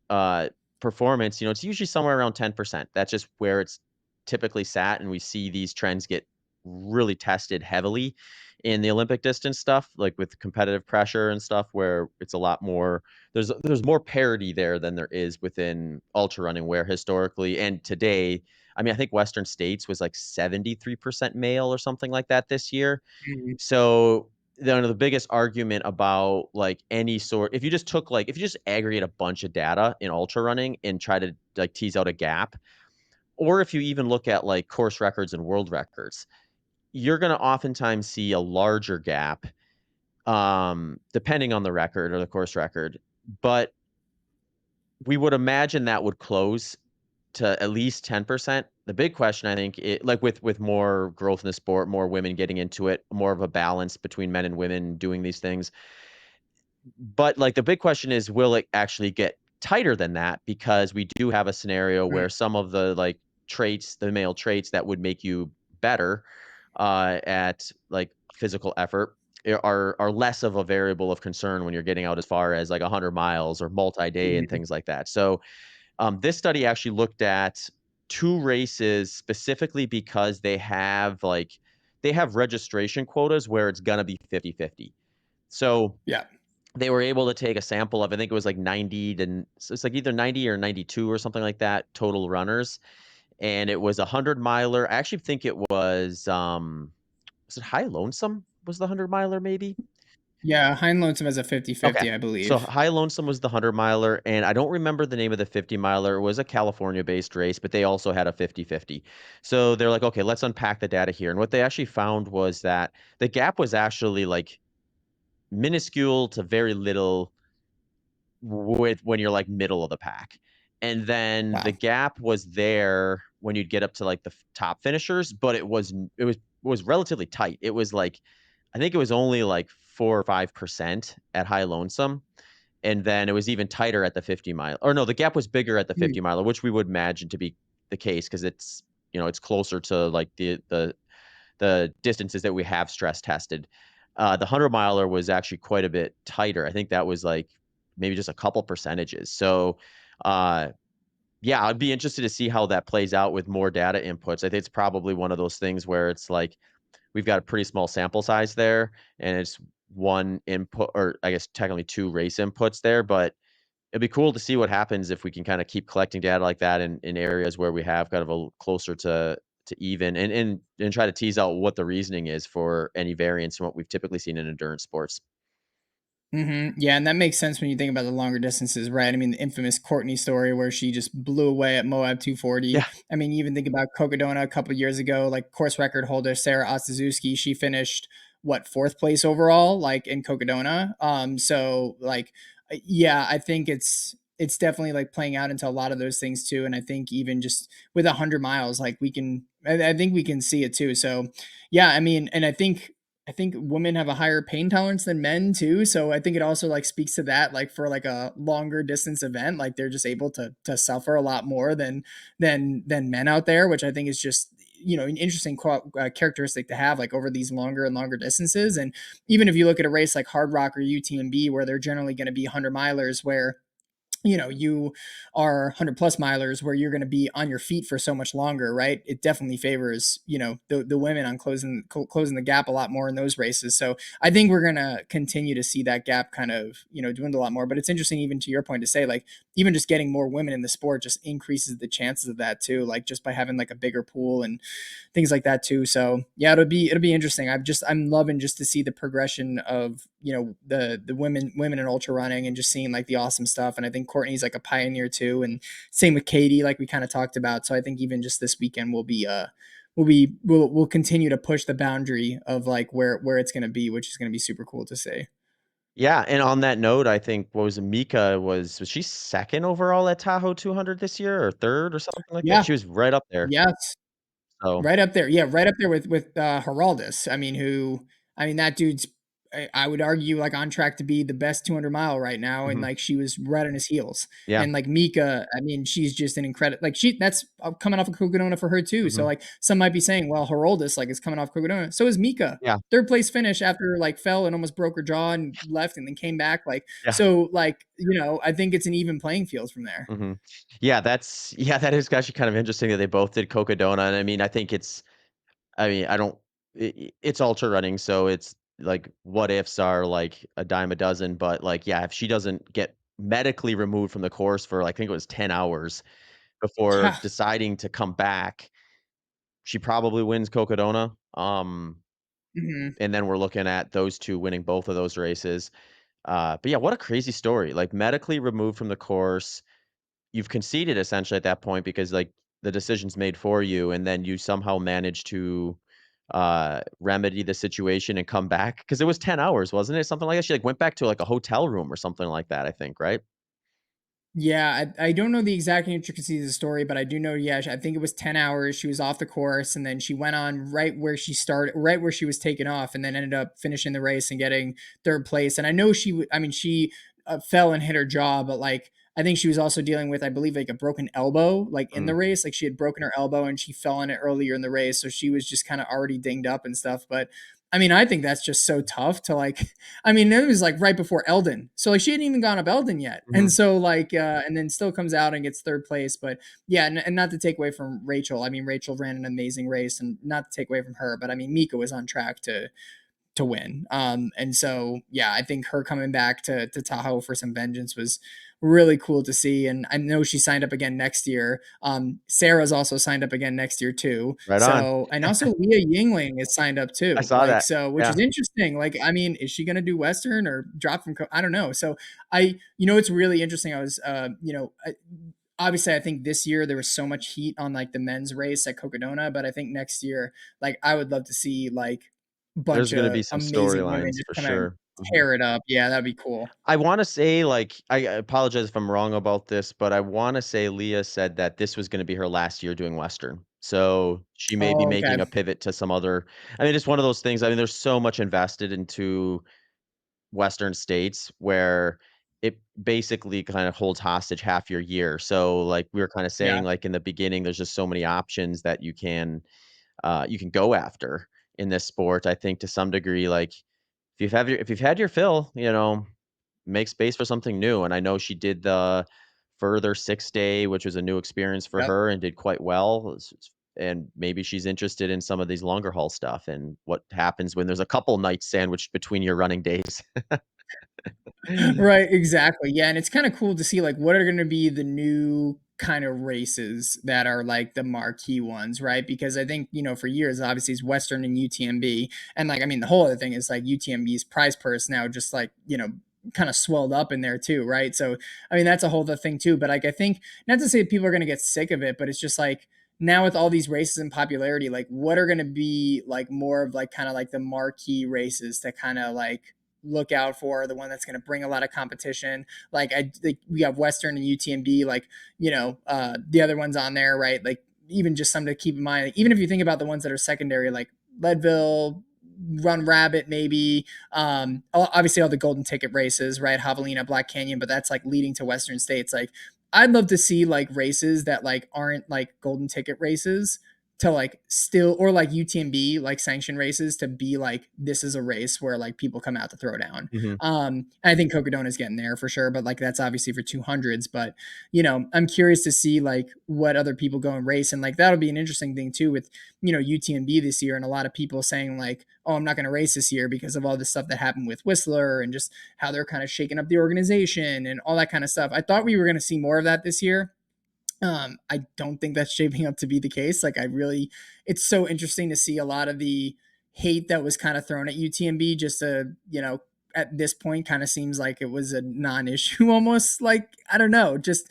uh, performance, it's usually somewhere around 10%. That's just where it's typically sat, and we see these trends get really tested heavily in the Olympic distance stuff, like with competitive pressure and stuff, where it's a lot more. There's more parity there than there is within ultra running, where historically and today, I mean, I think Western States was like 73% male or something like that this year. Mhm. So the biggest argument about like any sort, if you just took like, if you just aggregate a bunch of data in ultra running and try to like tease out a gap, or if you even look at like course records and world records, you're going to oftentimes see a larger gap, depending on the record or the course record. But we would imagine that would close to at least 10%. The big question, I think, like with more growth in the sport, more women getting into it, more of a balance between men and women doing these things. But like the big question is, will it actually get tighter than that? Because we do have a scenario Right. where some of the like traits, the male traits that would make you better at like physical effort are less of a variable of concern when you're getting out as far as like 100 miles or multi-day and Mhm. things like that. So this study actually looked at two races specifically because they have registration quotas where it's gonna be 50-50. So Yeah. they were able to take a sample of, I think it was like 90 to, so it's like either 90 or 92 or something like that total runners, and it was a 100 miler. I actually think it was it High Lonesome was the 100 miler maybe? Yeah, Hein Lonesome has a Okay. 50-50, I So believe. High Lonesome was the 100 miler, and I don't remember the name of the 50 miler. It was a California based race, but they also had a 50-50. So they're like, okay, let's unpack the data here. And what they actually found was that the gap was actually like minuscule to very little with when you're like middle of the pack. And then the Wow. gap was there when you'd get up to like the top finishers, but it was relatively tight. It was like I think it was only like 4 or 5% at High Lonesome, and then it was even tighter at the 50 mile. Or no, the gap was bigger at the Mm. 50 miler, which we would imagine to be the case because it's closer to like the distances that we have stress tested. The 100 miler was actually quite a bit tighter. I think that was like maybe just a couple percentages. So, uh, yeah, I'd be interested to see how that plays out with more data inputs. I think it's probably one of those things where it's like we've got a pretty small sample size there, and it's one input, or I guess technically two race inputs there. But it'd be cool to see what happens if we can kind of keep collecting data like that in areas where we have kind of closer to even, and try to tease out what the reasoning is for any variance from what we've typically seen in endurance sports. Mhm. Yeah, and that makes sense when you think about the longer distances, right? I mean, the infamous Courtney story where she just blew away at Moab 240. Yeah. I mean, you even think about Cocodona a couple years ago, like course record holder Sarah Ostazuski, she finished what, fourth place overall, like in Cocodona. So like, yeah, I think it's definitely like playing out into a lot of those things too. And I think even just with 100 miles, like I think we can see it too. So yeah, I mean, and I think women have a higher pain tolerance than men too. So I think it also like speaks to that, like for like a longer distance event, like they're just able to suffer a lot more than men out there, which I think is just an interesting characteristic to have like over these longer and longer distances. And even if you look at a race like Hardrock or UTMB, where they're generally going to be 100 milers, where you are 100 plus milers where you're going to be on your feet for so much longer, right? It definitely favors the women on closing the gap a lot more in those races. So I think we're going to continue to see that gap kind of dwindle a lot more. But it's interesting, even to your point, to say like even just getting more women in the sport just increases the chances of that too, like just by having like a bigger pool and things like that too. So yeah, it'll be interesting. I'm loving just to see the progression of the women in ultra running and just seeing like the awesome stuff. And I think Courtney's like a pioneer too, and same with Katie, like we kind of talked about. So I think even just this weekend we'll continue to push the boundary of like where it's going to be, which is going to be super cool to see. Yeah, and on that note, I think what was it, Mika was she second overall at Tahoe 200 this year or third or something like that? Yeah. She was right up there. Yes. So, Right up there, yeah, right up there with Geraldus. I mean, that dude's. I would argue like on track to be the best 200 mile right now, and mhm, like she was right on his heels. yeah, And like Mika, I mean, she's just an incredible. Like that's coming off of Cocodona for her too. So mhm, like some might be saying, well, Geraldus like is coming off Cocodona. So is Mika. yeah, Third place finish after like fell and almost broke her jaw and left and then came back. Like yeah. so, like I think it's an even playing field from there. Mhm. Yeah, that is actually kind of interesting that they both did Cocodona, and I mean, I mean, I don't it's ultra running, so it's like what ifs are like a dime a dozen, but like, yeah, if she doesn't get medically removed from the course for like, I think it was 10 hours, before Yeah. deciding to come back. She probably wins Cocodona. Mhm. And then we're looking at those 2 winning both of those races. But yeah, what a crazy story. Like, medically removed from the course, you've conceded essentially at that point because, like, the decision's made for you, and then you somehow manage to, remedy the situation and come back because it was 10 hours, wasn't it? Something like that? She, like, went back to, like, a hotel room or something like that, I think, right? Yeah, I don't know the exact intricacies of the story, but I do know, yeah, I think it was 10 hours. She was off the course and then she went on right where she started, right where she was taken off, and then ended up finishing the race and getting third place. And I know I mean, she fell and hit her jaw, but like, I think she was also dealing with, I believe, like a broken elbow, like in the Mm, race. Like she had broken her elbow and she fell on it earlier in the race. So she was just kind of already dinged up and stuff. But I mean, I think that's just so tough to like, I mean, it was like right before Eldon. So like she hadn't even gone up Eldon yet. And mhm. so like and then still comes out and gets third place. But yeah, and not to take away from Rachel. I mean, Rachel ran an amazing race and not to take away from her, but I mean Mika was on track to win. And so yeah, I think her coming back to Tahoe for some vengeance was really cool to see. And I know she signed up again next year. Sarah's also signed up again next year too. Right on. So and also Leah Yingling is signed up I too. saw Like that. so, which is Yeah. interesting. Like I mean, is she gonna do Western or drop from? I don't know. So you know, it's really interesting. I was, obviously I think this year there was so much heat on like the men's race at Cocodona, but I think next year, like I would love to see like bunch There's gonna of be some amazing women storylines just for come out and sure. Mhm. tear it up. Yeah, that'd be cool. I wanna say, like, I apologize if I'm wrong about this, but I wanna say Leah said that this was gonna be her last year doing Western. So, she may be Oh, okay. making a pivot to some other. I mean, it's one of those things. I mean, there's so much invested into Western states where it basically kind of holds hostage half your year. So, like we were kinda saying, Yeah. like, in the beginning, there's just so many options that you can go after in this sport. I think to some degree, like, if you've had your fill, make space for something new. And I know she did the further 6 day, which was a new experience for Yep. her and did quite well. And maybe she's interested in some of these longer haul stuff and what happens when there's a couple nights sandwiched between your running days. Right, exactly. Yeah, and it's kind of cool to see like what are going to be the new kind of races that are like the marquee ones, right? Because I think, you know, for years obviously it's Western and UTMB. And like I mean the whole other thing is like UTMB's prize purse now just like, you know, kind of swelled up in there too, right? So I mean that's a whole other thing too. But like I think not to say people are gonna get sick of it, but it's just like now with all these races in popularity, like what are gonna be like more of like kind of like the marquee races to kind of like look out for, the one that's going to bring a lot of competition. Like I think we have Western and UTMB, like, you know, the other ones on there, right? Like even just something to keep in mind, like, even if you think about the ones that are secondary, like Leadville, Run Rabbit, maybe, obviously all the golden ticket races, right? Javelina, Black Canyon, but that's like leading to Western states. Like I'd love to see like races that like aren't like golden ticket races to like still, or like UTMB like sanctioned races to be like this is a race where like people come out to throw down. Mhm. I think Cocodona's getting there for sure, but like that's obviously for 200s. But you know, I'm curious to see like what other people go and race, and like that'll be an interesting thing too with, you know, UTMB this year, and a lot of people saying like, oh, I'm not going to race this year because of all this stuff that happened with Whistler and just how they're kind of shaking up the organization and all that kind of stuff. I thought we were going to see more of that this year. I don't think that's shaping up to be the case. Like I really, it's so interesting to see a lot of the hate that was kind of thrown at UTMB just to, you know, at this point kind of seems like it was a non-issue almost. Like I don't know, just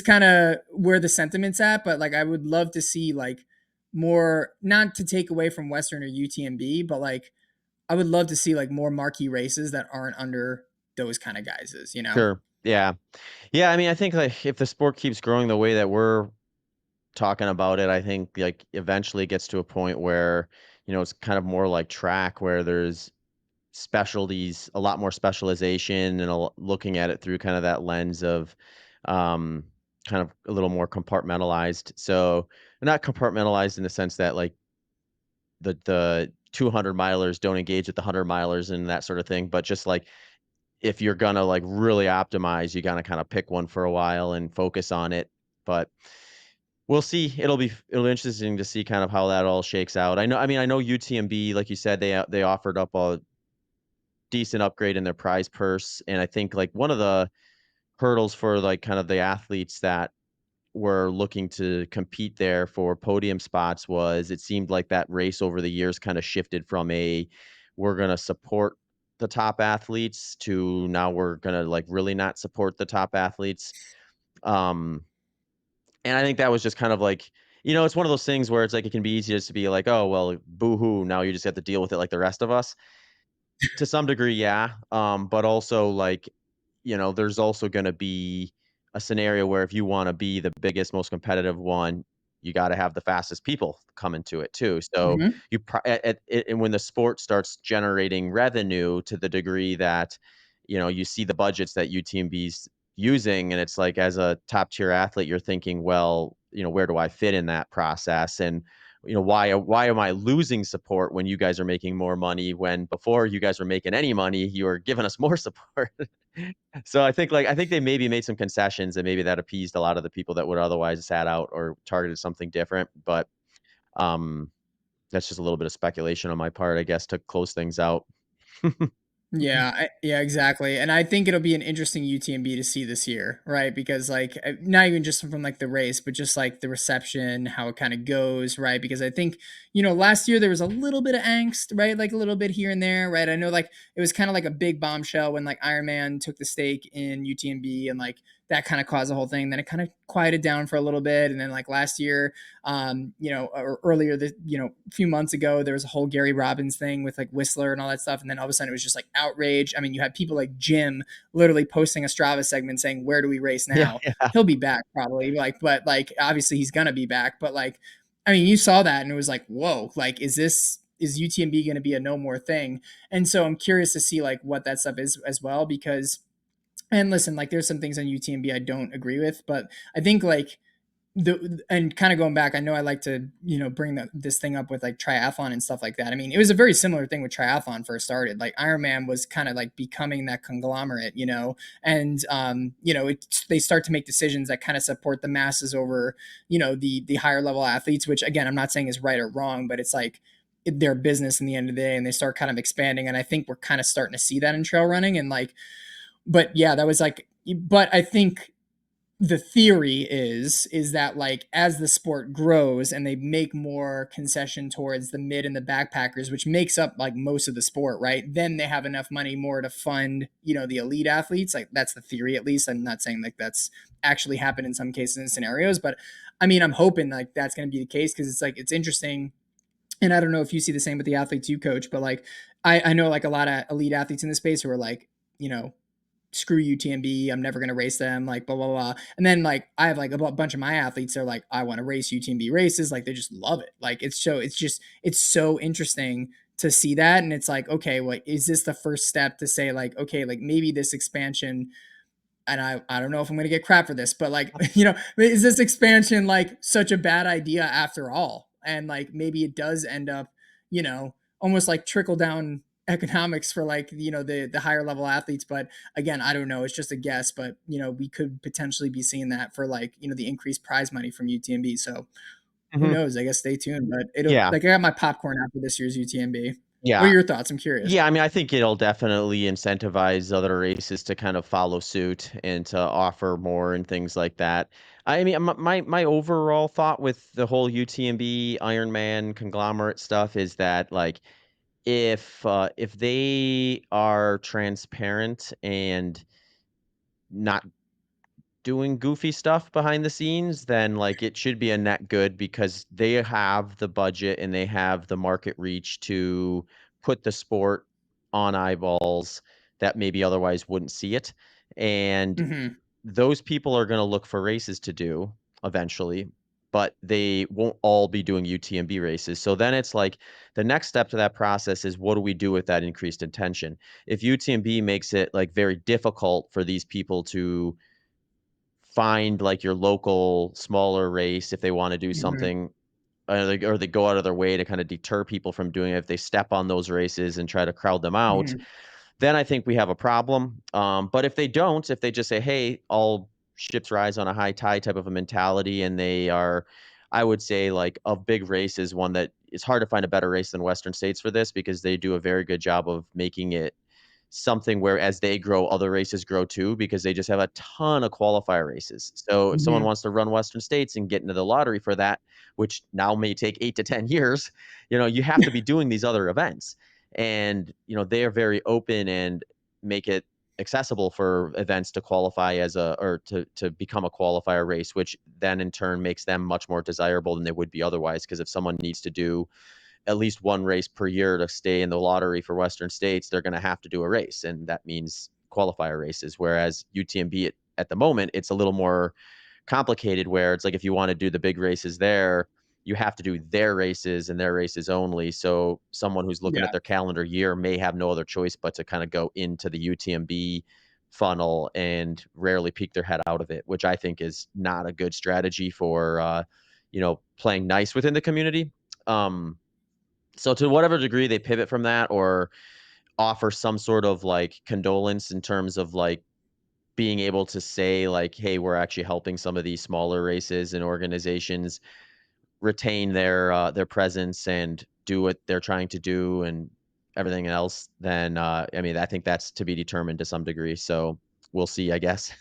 kind of where the sentiment's at, but like I would love to see like more, not to take away from Western or UTMB, but like I would love to see like more marquee races that aren't under those kind of guises, you know? Sure. Yeah. Yeah, I mean, I think, like, if the sport keeps growing the way that we're talking about it, I think, like, eventually it gets to a point where, it's kind of more like track where there's specialties, a lot more specialization and looking at it through kind of that lens of, um, kind of a little more compartmentalized. So, not compartmentalized in the sense that, like, the 200 milers don't engage with the 100 milers and that sort of thing, but just, like, if you're gonna, like, really optimize, you gotta kinda pick one for a while and focus on it. But we'll see. It'll be interesting to see kind of how that all shakes out. I know UTMB, like you said, they offered up a decent upgrade in their prize purse, and I think, like, one of the hurdles for, like, kind of the athletes that were looking to compete there for podium spots was it seemed like that race over the years kind of shifted from a we're going to support the top athletes to now we're going to like really not support the top athletes. Um, and I think that was just kind of like, it's one of those things where it's like it can be easy just to be like, oh, well, boo hoo. Now you just have to deal with it like the rest of us. To some degree, yeah. But also like, there's also gonna be a scenario where if you wanna be the biggest, most competitive one, you gotta have the fastest people come into it too. So Mhm. you pro at and when the sport starts generating revenue to the degree that, you see the budgets that UTMB's using, and it's like as a top tier athlete, you're thinking, well, where do I fit in that process? And why am I losing support when you guys are making more money when before you guys were making any money, you were giving us more support? So I think they maybe made some concessions and maybe that appeased a lot of the people that would otherwise sat out or targeted something different. But um, that's just a little bit of speculation on my part, I guess, to close things out. Yeah, exactly, and I think it'll be an interesting UTMB to see this year, right? Because, like, not even just from, like, the race, but just, like, the reception, how it kinda goes, right? Because I think, last year there was a little bit of angst, right? Like, a little bit here and there, right? I know, like, it was kinda like a big bombshell when, like, Ironman took the stake in UTMB and, like, that kinda caused the whole thing, then it kinda quieted down for a little bit, and then, like, last year, or earlier a few months ago, there was a whole Gary Robbins thing with like Whistler and all that stuff. And then all of a sudden it was just like outrage. I mean, you had people like Jim literally posting a Strava segment saying, "Where do we race Yeah, now?" yeah. He'll be back probably. But like, obviously he's going to be back. But like, I mean, you saw that and it was like, whoa, like, is UTMB going to be a no more thing? And so I'm curious to see like what that stuff is as well, because, and listen, like there's some things on UTMB I don't agree with, but I think like, and kind of going back, I know I like to, bring this thing up with like triathlon and stuff like that. I mean, it was a very similar thing with triathlon first started. Like Ironman was kind of like becoming that conglomerate, and they start to make decisions that kind of support the masses over, the higher level athletes. Which again, I'm not saying is right or wrong, but it's like their business in the end of the day, and they start kind of expanding. And I think we're kind of starting to see that in trail running, and like, but yeah, that was like, but I think the theory is that like as the sport grows and they make more concession towards the mid and the backpackers, which makes up like most of the sport, right, then they have enough money more to fund the elite athletes. Like that's the theory, at least. I'm not saying like that's actually happened in some cases and scenarios, but I mean, I'm hoping like that's going to be the case, because it's like it's interesting. And I don't know if you see the same with the athletes you coach, but like I know like a lot of elite athletes in the space who are like, screw UTMB, I'm never going to race them, like blah, blah, blah. And then like, I have like a bunch of my athletes, they're like, I want to race UTMB races. Like they just love it. Like it's so interesting to see that. And it's like, okay, well, is this the first step to say like, okay, like maybe this expansion, and I don't know if I'm going to get crap for this, but like, is this expansion like such a bad idea after all? And like, maybe it does end up, almost like trickle down economics for like, the higher level athletes. But again, I don't know. It's just a guess, but we could potentially be seeing that for like, the increased prize money from UTMB. So who Mhm. knows? I guess stay tuned, but it'll Yeah, like, I got my popcorn after this year's UTMB. What are yeah. your thoughts? I'm curious. Yeah, I mean, I think it'll definitely incentivize other races to kind of follow suit and to offer more and things like that. I mean, my overall thought with the whole UTMB Ironman conglomerate stuff is that like if they are transparent and not doing goofy stuff behind the scenes, then like it should be a net good because they have the budget and they have the market reach to put the sport on eyeballs that maybe otherwise wouldn't see it. And Hmm. those people are going to look for races to do eventually, but they won't all be doing UTMB races. So then it's like the next step to that process is what do we do with that increased intention? If UTMB makes it like very difficult for these people to find like your local smaller race if they want to do Hmm. something or they go out of their way to kind of deter people from doing it if they step on those races and try to crowd them out, Hmm. then I think we have a problem. But if they don't, if they just say, hey, all ships rise on a high tide type of a mentality, and they are, I would say, like of big races, one that it's hard to find a better race than Western States for this because they do a very good job of making it something where as they grow, other races grow too, because they just have a ton of qualifier races. So if someone Mhm. wants to run Western States and get into the lottery for that, which now may take 8 to 10 years, you have to be doing these other events. And, they are very open and make it accessible for events to qualify to become a qualifier race, which then in turn makes them much more desirable than they would be otherwise. Because if someone needs to do at least one race per year to stay in the lottery for Western States, they're going to have to do a race, and that means qualifier races. Whereas UTMB at the moment, it's a little more complicated, where it's like if you want to do the big races there, you have to do their races and their races only. So someone who's looking at Yeah. their calendar year may have no other choice but to kind of go into the UTMB funnel and rarely peek their head out of it, which I think is not a good strategy for playing nice within the community. So to whatever degree they pivot from that or offer some sort of like condolence in terms of like being able to say like, hey, we're actually helping some of these smaller races and organizations retain their presence and do what they're trying to do and everything else, then I mean, I think that's to be determined to some degree. So we'll see, I guess.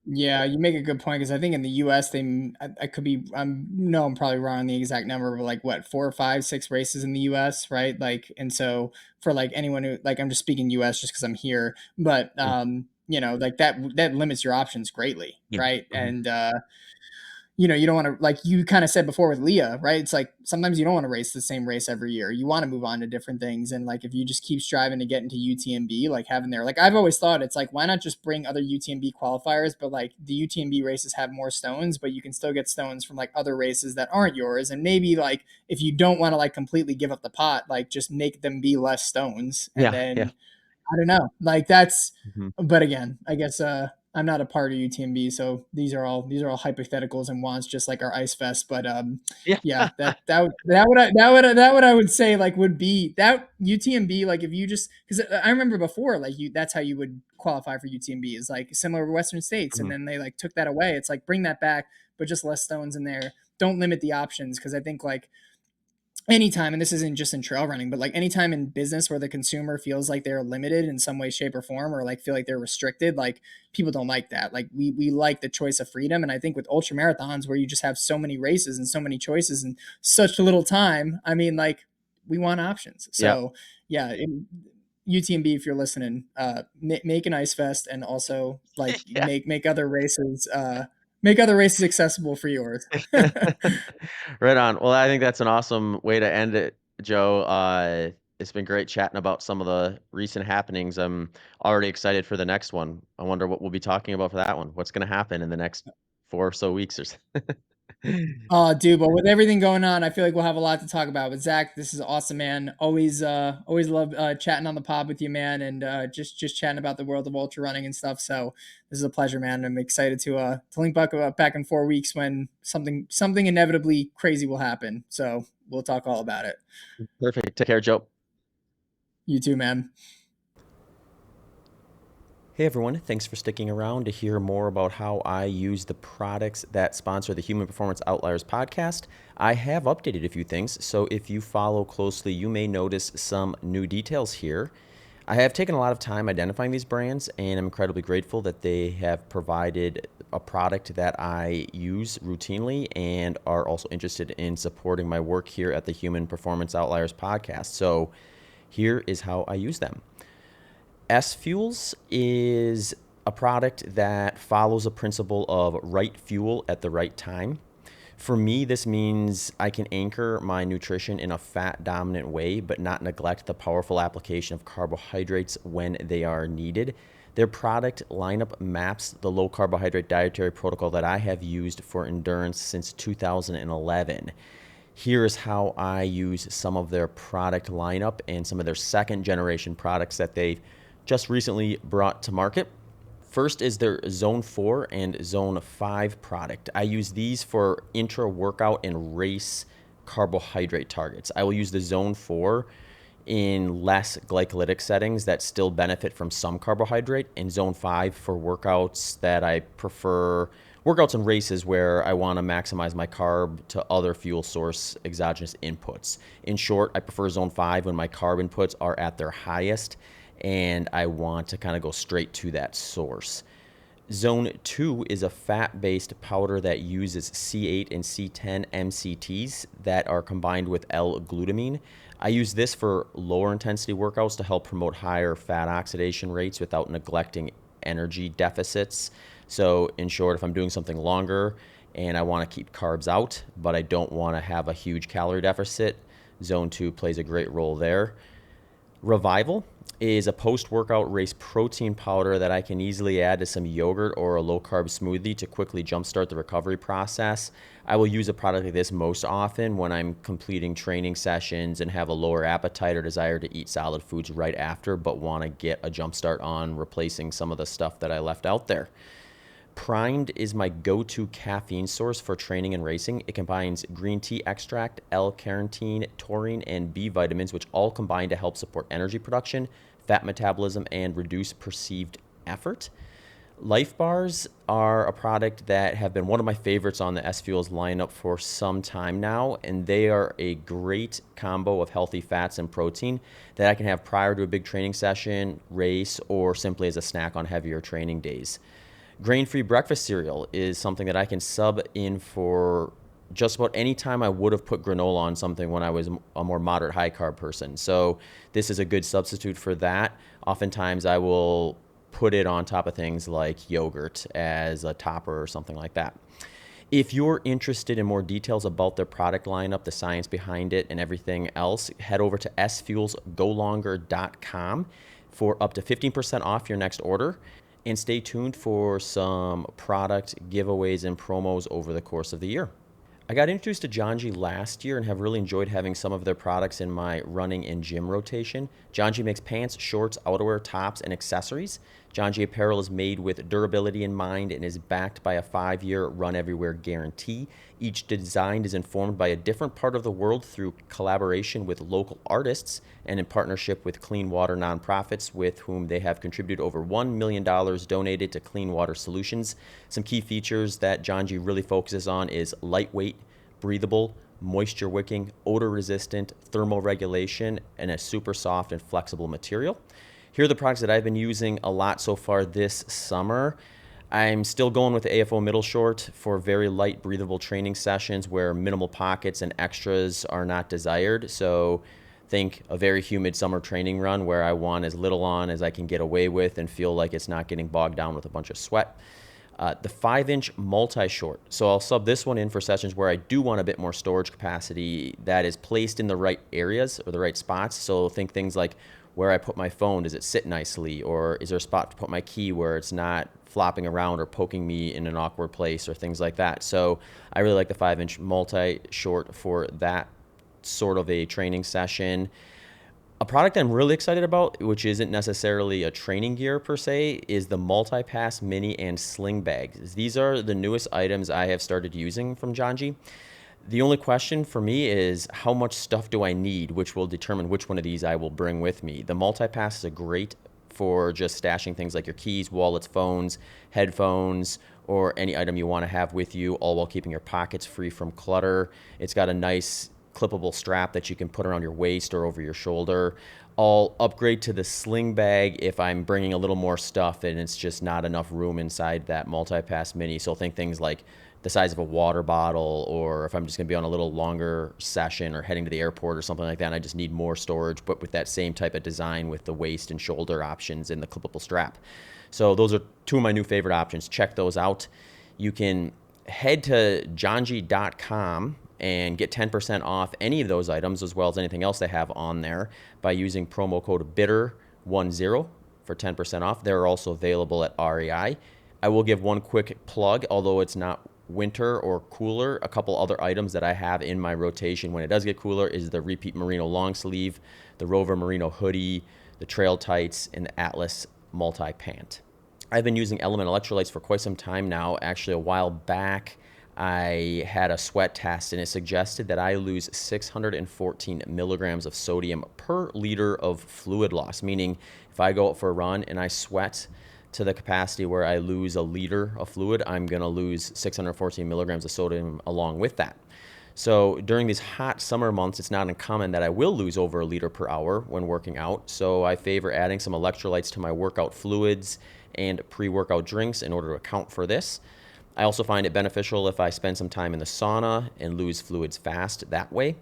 Yeah, you make a good point because I think in the US I could be I'm probably wrong on the exact number, but like what 4 or 5, 6 races in the US, right? Like, and so for like anyone who like I'm just speaking US just because I'm here, but Yeah. like that limits your options greatly, Yeah. right? Mhm. And you don't want to, like you kind of said before with Leah, right? It's like sometimes you don't want to race the same race every year. You want to move on to different things. And like if you just keep striving to get into UTMB, like having there, like I've always thought it's like, why not just bring other UTMB qualifiers? But like the UTMB races have more stones, but you can still get stones from like other races that aren't yours. And maybe like if you don't want to like completely give up the pot, like just make them be less stones. And Yeah. Yeah. then I don't know. Like that's, Mhm. but again, I guess I'm not a part of UTMB, so these are all hypotheticals and wants, just like our ice fest. But Yeah. yeah, that would I would say like would be that UTMB, like if you just, because I remember before like that's how you would qualify for UTMB, is like similar to Western States, and Mhm. then they like took that away. It's like bring that back, but just less stones in there. Don't limit the options, because I think like anytime, and this isn't just in trail running, but like anytime in business where the consumer feels like they're limited in some way, shape, or form, or like feel like they're restricted, like people don't like that. Like we like the choice of freedom. And I think with ultra marathons where you just have so many races and so many choices and such little time, I mean, like we want options. Yeah. So yeah, UTMB, if you're listening, make an ice fest, and also like Yeah. make other races accessible for yours. Right on. Well, I think that's an awesome way to end it, Joe. It's been great chatting about some of the recent happenings. I'm already excited for the next one. I wonder what we'll be talking about for that one. What's going to happen in the next 4 or so weeks or so. Oh, dude, but with everything going on, I feel like we'll have a lot to talk about. But Zach, this is awesome, man. Always love chatting on the pod with you, man, and just chatting about the world of ultra running and stuff. So this is a pleasure, man. I'm excited to link back in 4 weeks when something inevitably crazy will happen. So we'll talk all about it. Perfect. Take care, Joe. You too, man. Hey everyone, thanks for sticking around to hear more about how I use the products that sponsor the Human Performance Outliers podcast. I have updated a few things, so if you follow closely, you may notice some new details here. I have taken a lot of time identifying these brands, and I'm incredibly grateful that they have provided a product that I use routinely and are also interested in supporting my work here at the Human Performance Outliers podcast. So here is how I use them. S Fuels is a product that follows a principle of right fuel at the right time. For me, this means I can anchor my nutrition in a fat dominant way, but not neglect the powerful application of carbohydrates when they are needed. Their product lineup maps the low carbohydrate dietary protocol that I have used for endurance since 2011. Here's how I use some of their product lineup and some of their second generation products that they've just recently brought to market. First is their Zone 4 and Zone 5 product. I use these for intra-workout and race carbohydrate targets. I will use the Zone 4 in less glycolytic settings that still benefit from some carbohydrate, and Zone 5 for workouts that I prefer, workouts and races where I want to maximize my carb to other fuel source exogenous inputs. In short, I prefer Zone 5 when my carb inputs are at their highest and I want to kind of go straight to that source. Zone 2 is a fat-based powder that uses C8 and C10 MCTs that are combined with L-glutamine. I use this for lower intensity workouts to help promote higher fat oxidation rates without neglecting energy deficits. So in short, if I'm doing something longer and I want to keep carbs out, but I don't want to have a huge calorie deficit, Zone 2 plays a great role there. Revival is a post-workout race protein powder that I can easily add to some yogurt or a low-carb smoothie to quickly jumpstart the recovery process. I will use a product like this most often when I'm completing training sessions and have a lower appetite or desire to eat solid foods right after, but want to get a jumpstart on replacing some of the stuff that I left out there. Primed is my go-to caffeine source for training and racing. It combines green tea extract, L-carnitine, taurine, and B vitamins, which all combine to help support energy production, fat metabolism, and reduce perceived effort. Life Bars are a product that have been one of my favorites on the S Fuels lineup for some time now, and they are a great combo of healthy fats and protein that I can have prior to a big training session, race, or simply as a snack on heavier training days. Grain-free breakfast cereal is something that I can sub in for just about any time I would have put granola on something when I was a more moderate high-carb person. So this is a good substitute for that. Oftentimes I will put it on top of things like yogurt as a topper or something like that. If you're interested in more details about their product lineup, the science behind it, and everything else, head over to sfuelsgolonger.com for up to 15% off your next order. And stay tuned for some product giveaways and promos over the course of the year. I got introduced to Janji last year and have really enjoyed having some of their products in my running and gym rotation. Janji makes pants, shorts, outerwear, tops, and accessories. Janji apparel is made with durability in mind and is backed by a 5-year run everywhere guarantee. Each design is informed by a different part of the world through collaboration with local artists and in partnership with clean water nonprofits with whom they have contributed over $1 million donated to clean water solutions. Some key features that Janji really focuses on is lightweight, breathable, moisture wicking, odor resistant, thermal regulation, and a super soft and flexible material. Here are the products that I've been using a lot so far this summer. I'm still going with the AFO middle short for very light, breathable training sessions where minimal pockets and extras are not desired. So think a very humid summer training run where I want as little on as I can get away with and feel like it's not getting bogged down with a bunch of sweat. The 5-inch multi-short. So I'll sub this one in for sessions where I do want a bit more storage capacity that is placed in the right areas or the right spots. So think things like where I put my phone, does it sit nicely? Or is there a spot to put my key where it's not flopping around or poking me in an awkward place or things like that? So I really like the 5-inch multi-short for that sort of a training session. A product I'm really excited about, which isn't necessarily a training gear per se, is the Multi-Pass Mini and Sling Bags. These are the newest items I have started using from Janji. The only question for me is how much stuff do I need, which will determine which one of these I will bring with me. The Multi-Pass is a great for just stashing things like your keys, wallets, phones, headphones, or any item you want to have with you, all while keeping your pockets free from clutter. It's got a nice clippable strap that you can put around your waist or over your shoulder. I'll upgrade to the sling bag if I'm bringing a little more stuff and it's just not enough room inside that Multi-Pass Mini. So think things like the size of a water bottle, or if I'm just going to be on a little longer session or heading to the airport or something like that, and I just need more storage, but with that same type of design with the waist and shoulder options and the clippable strap. So those are two of my new favorite options. Check those out. You can head to janji.com and get 10% off any of those items as well as anything else they have on there by using promo code BITTER10 for 10% off. They're also available at REI. I will give one quick plug, although it's not winter or cooler. A couple other items that I have in my rotation when it does get cooler is the Repeat Merino long sleeve, the Rover Merino hoodie, the Trail Tights, and the Atlas multi-pant. I've been using Element electrolytes for quite some time now. Actually, a while back, I had a sweat test and it suggested that I lose 614 milligrams of sodium per liter of fluid loss, meaning if I go out for a run and I sweat to the capacity where I lose a liter of fluid, I'm going to lose 614 milligrams of sodium along with that. So during these hot summer months, it's not uncommon that I will lose over a liter per hour when working out. So I favor adding some electrolytes to my workout fluids and pre-workout drinks in order to account for this. I also find it beneficial if I spend some time in the sauna and lose fluids fast that way.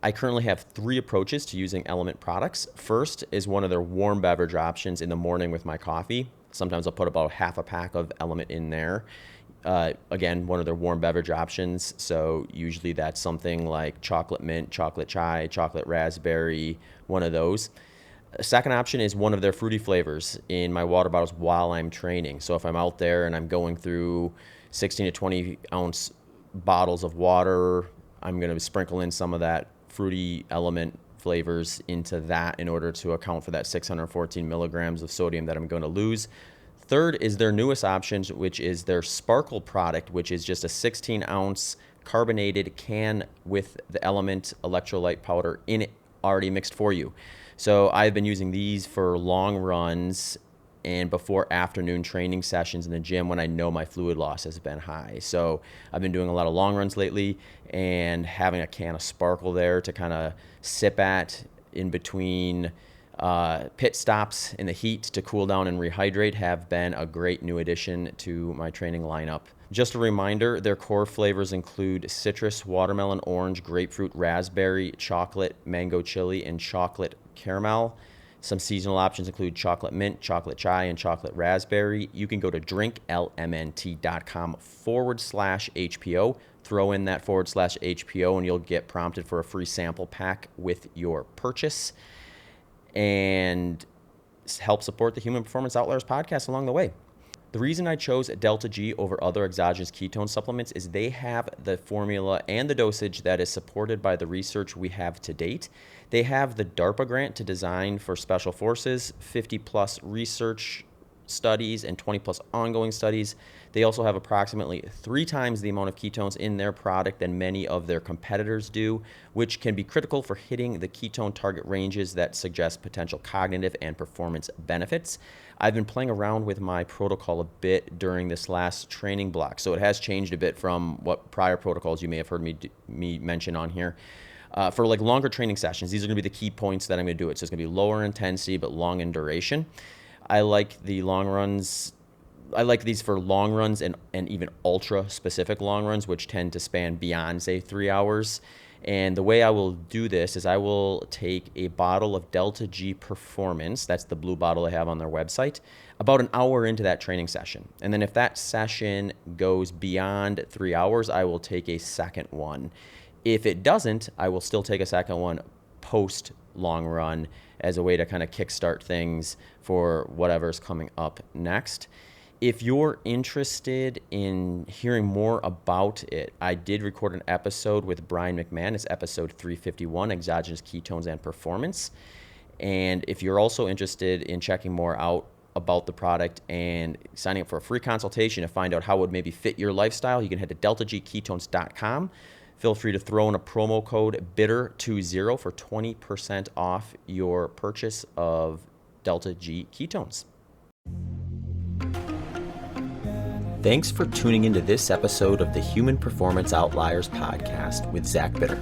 I currently have 3 approaches to using Element products. First is one of their warm beverage options in the morning with my coffee. Sometimes I'll put about half a pack of Element in there. Again, one of their warm beverage options. So usually that's something like chocolate mint, chocolate chai, chocolate raspberry, one of those. A second option is one of their fruity flavors in my water bottles while I'm training. So if I'm out there and I'm going through 16 to 20 ounce bottles of water, I'm going to sprinkle in some of that fruity Element flavors into that in order to account for that 614 milligrams of sodium that I'm going to lose. Third is their newest option, which is their Sparkle product, which is just a 16-ounce carbonated can with the Element electrolyte powder in it already mixed for you. So I've been using these for long runs and before afternoon training sessions in the gym when I know my fluid loss has been high. So I've been doing a lot of long runs lately, and having a can of Sparkle there to kind of sip at in between pit stops in the heat to cool down and rehydrate have been a great new addition to my training lineup. Just a reminder, their core flavors include citrus, watermelon, orange, grapefruit, raspberry, chocolate, mango chili, and chocolate caramel. Some seasonal options include chocolate mint, chocolate chai, and chocolate raspberry. You can go to drinklmnt.com/HPO, throw in that /HPO, and you'll get prompted for a free sample pack with your purchase and help support the Human Performance Outliers podcast along the way. The reason I chose Delta G over other exogenous ketone supplements is they have the formula and the dosage that is supported by the research we have to date. They have the DARPA grant to design for special forces, 50 plus research studies, and 20 plus ongoing studies. They also have approximately 3 times the amount of ketones in their product than many of their competitors do, which can be critical for hitting the ketone target ranges that suggest potential cognitive and performance benefits. I've been playing around with my protocol a bit during this last training block, so it has changed a bit from what prior protocols you may have heard me mention on here. For like longer training sessions, these are going to be the key points that I'm going to do it. So it's going to be lower intensity but long in duration. I like the long runs. I like these for long runs and even ultra specific long runs, which tend to span beyond, say, 3 hours. And the way I will do this is I will take a bottle of Delta G Performance, that's the blue bottle I have on their website, about an hour into that training session. And then if that session goes beyond 3 hours, I will take a second one. If it doesn't, I will still take a second one post long run as a way to kind of kickstart things for whatever's coming up next. If you're interested in hearing more about it, I did record an episode with Brian McMahon. It's episode 351, Exogenous Ketones and Performance. And if you're also interested in checking more out about the product and signing up for a free consultation to find out how it would maybe fit your lifestyle, you can head to deltagketones.com. Feel free to throw in a promo code BITTER20 for 20% off your purchase of Delta G Ketones. Thanks for tuning into this episode of the Human Performance Outliers podcast with Zach Bitter.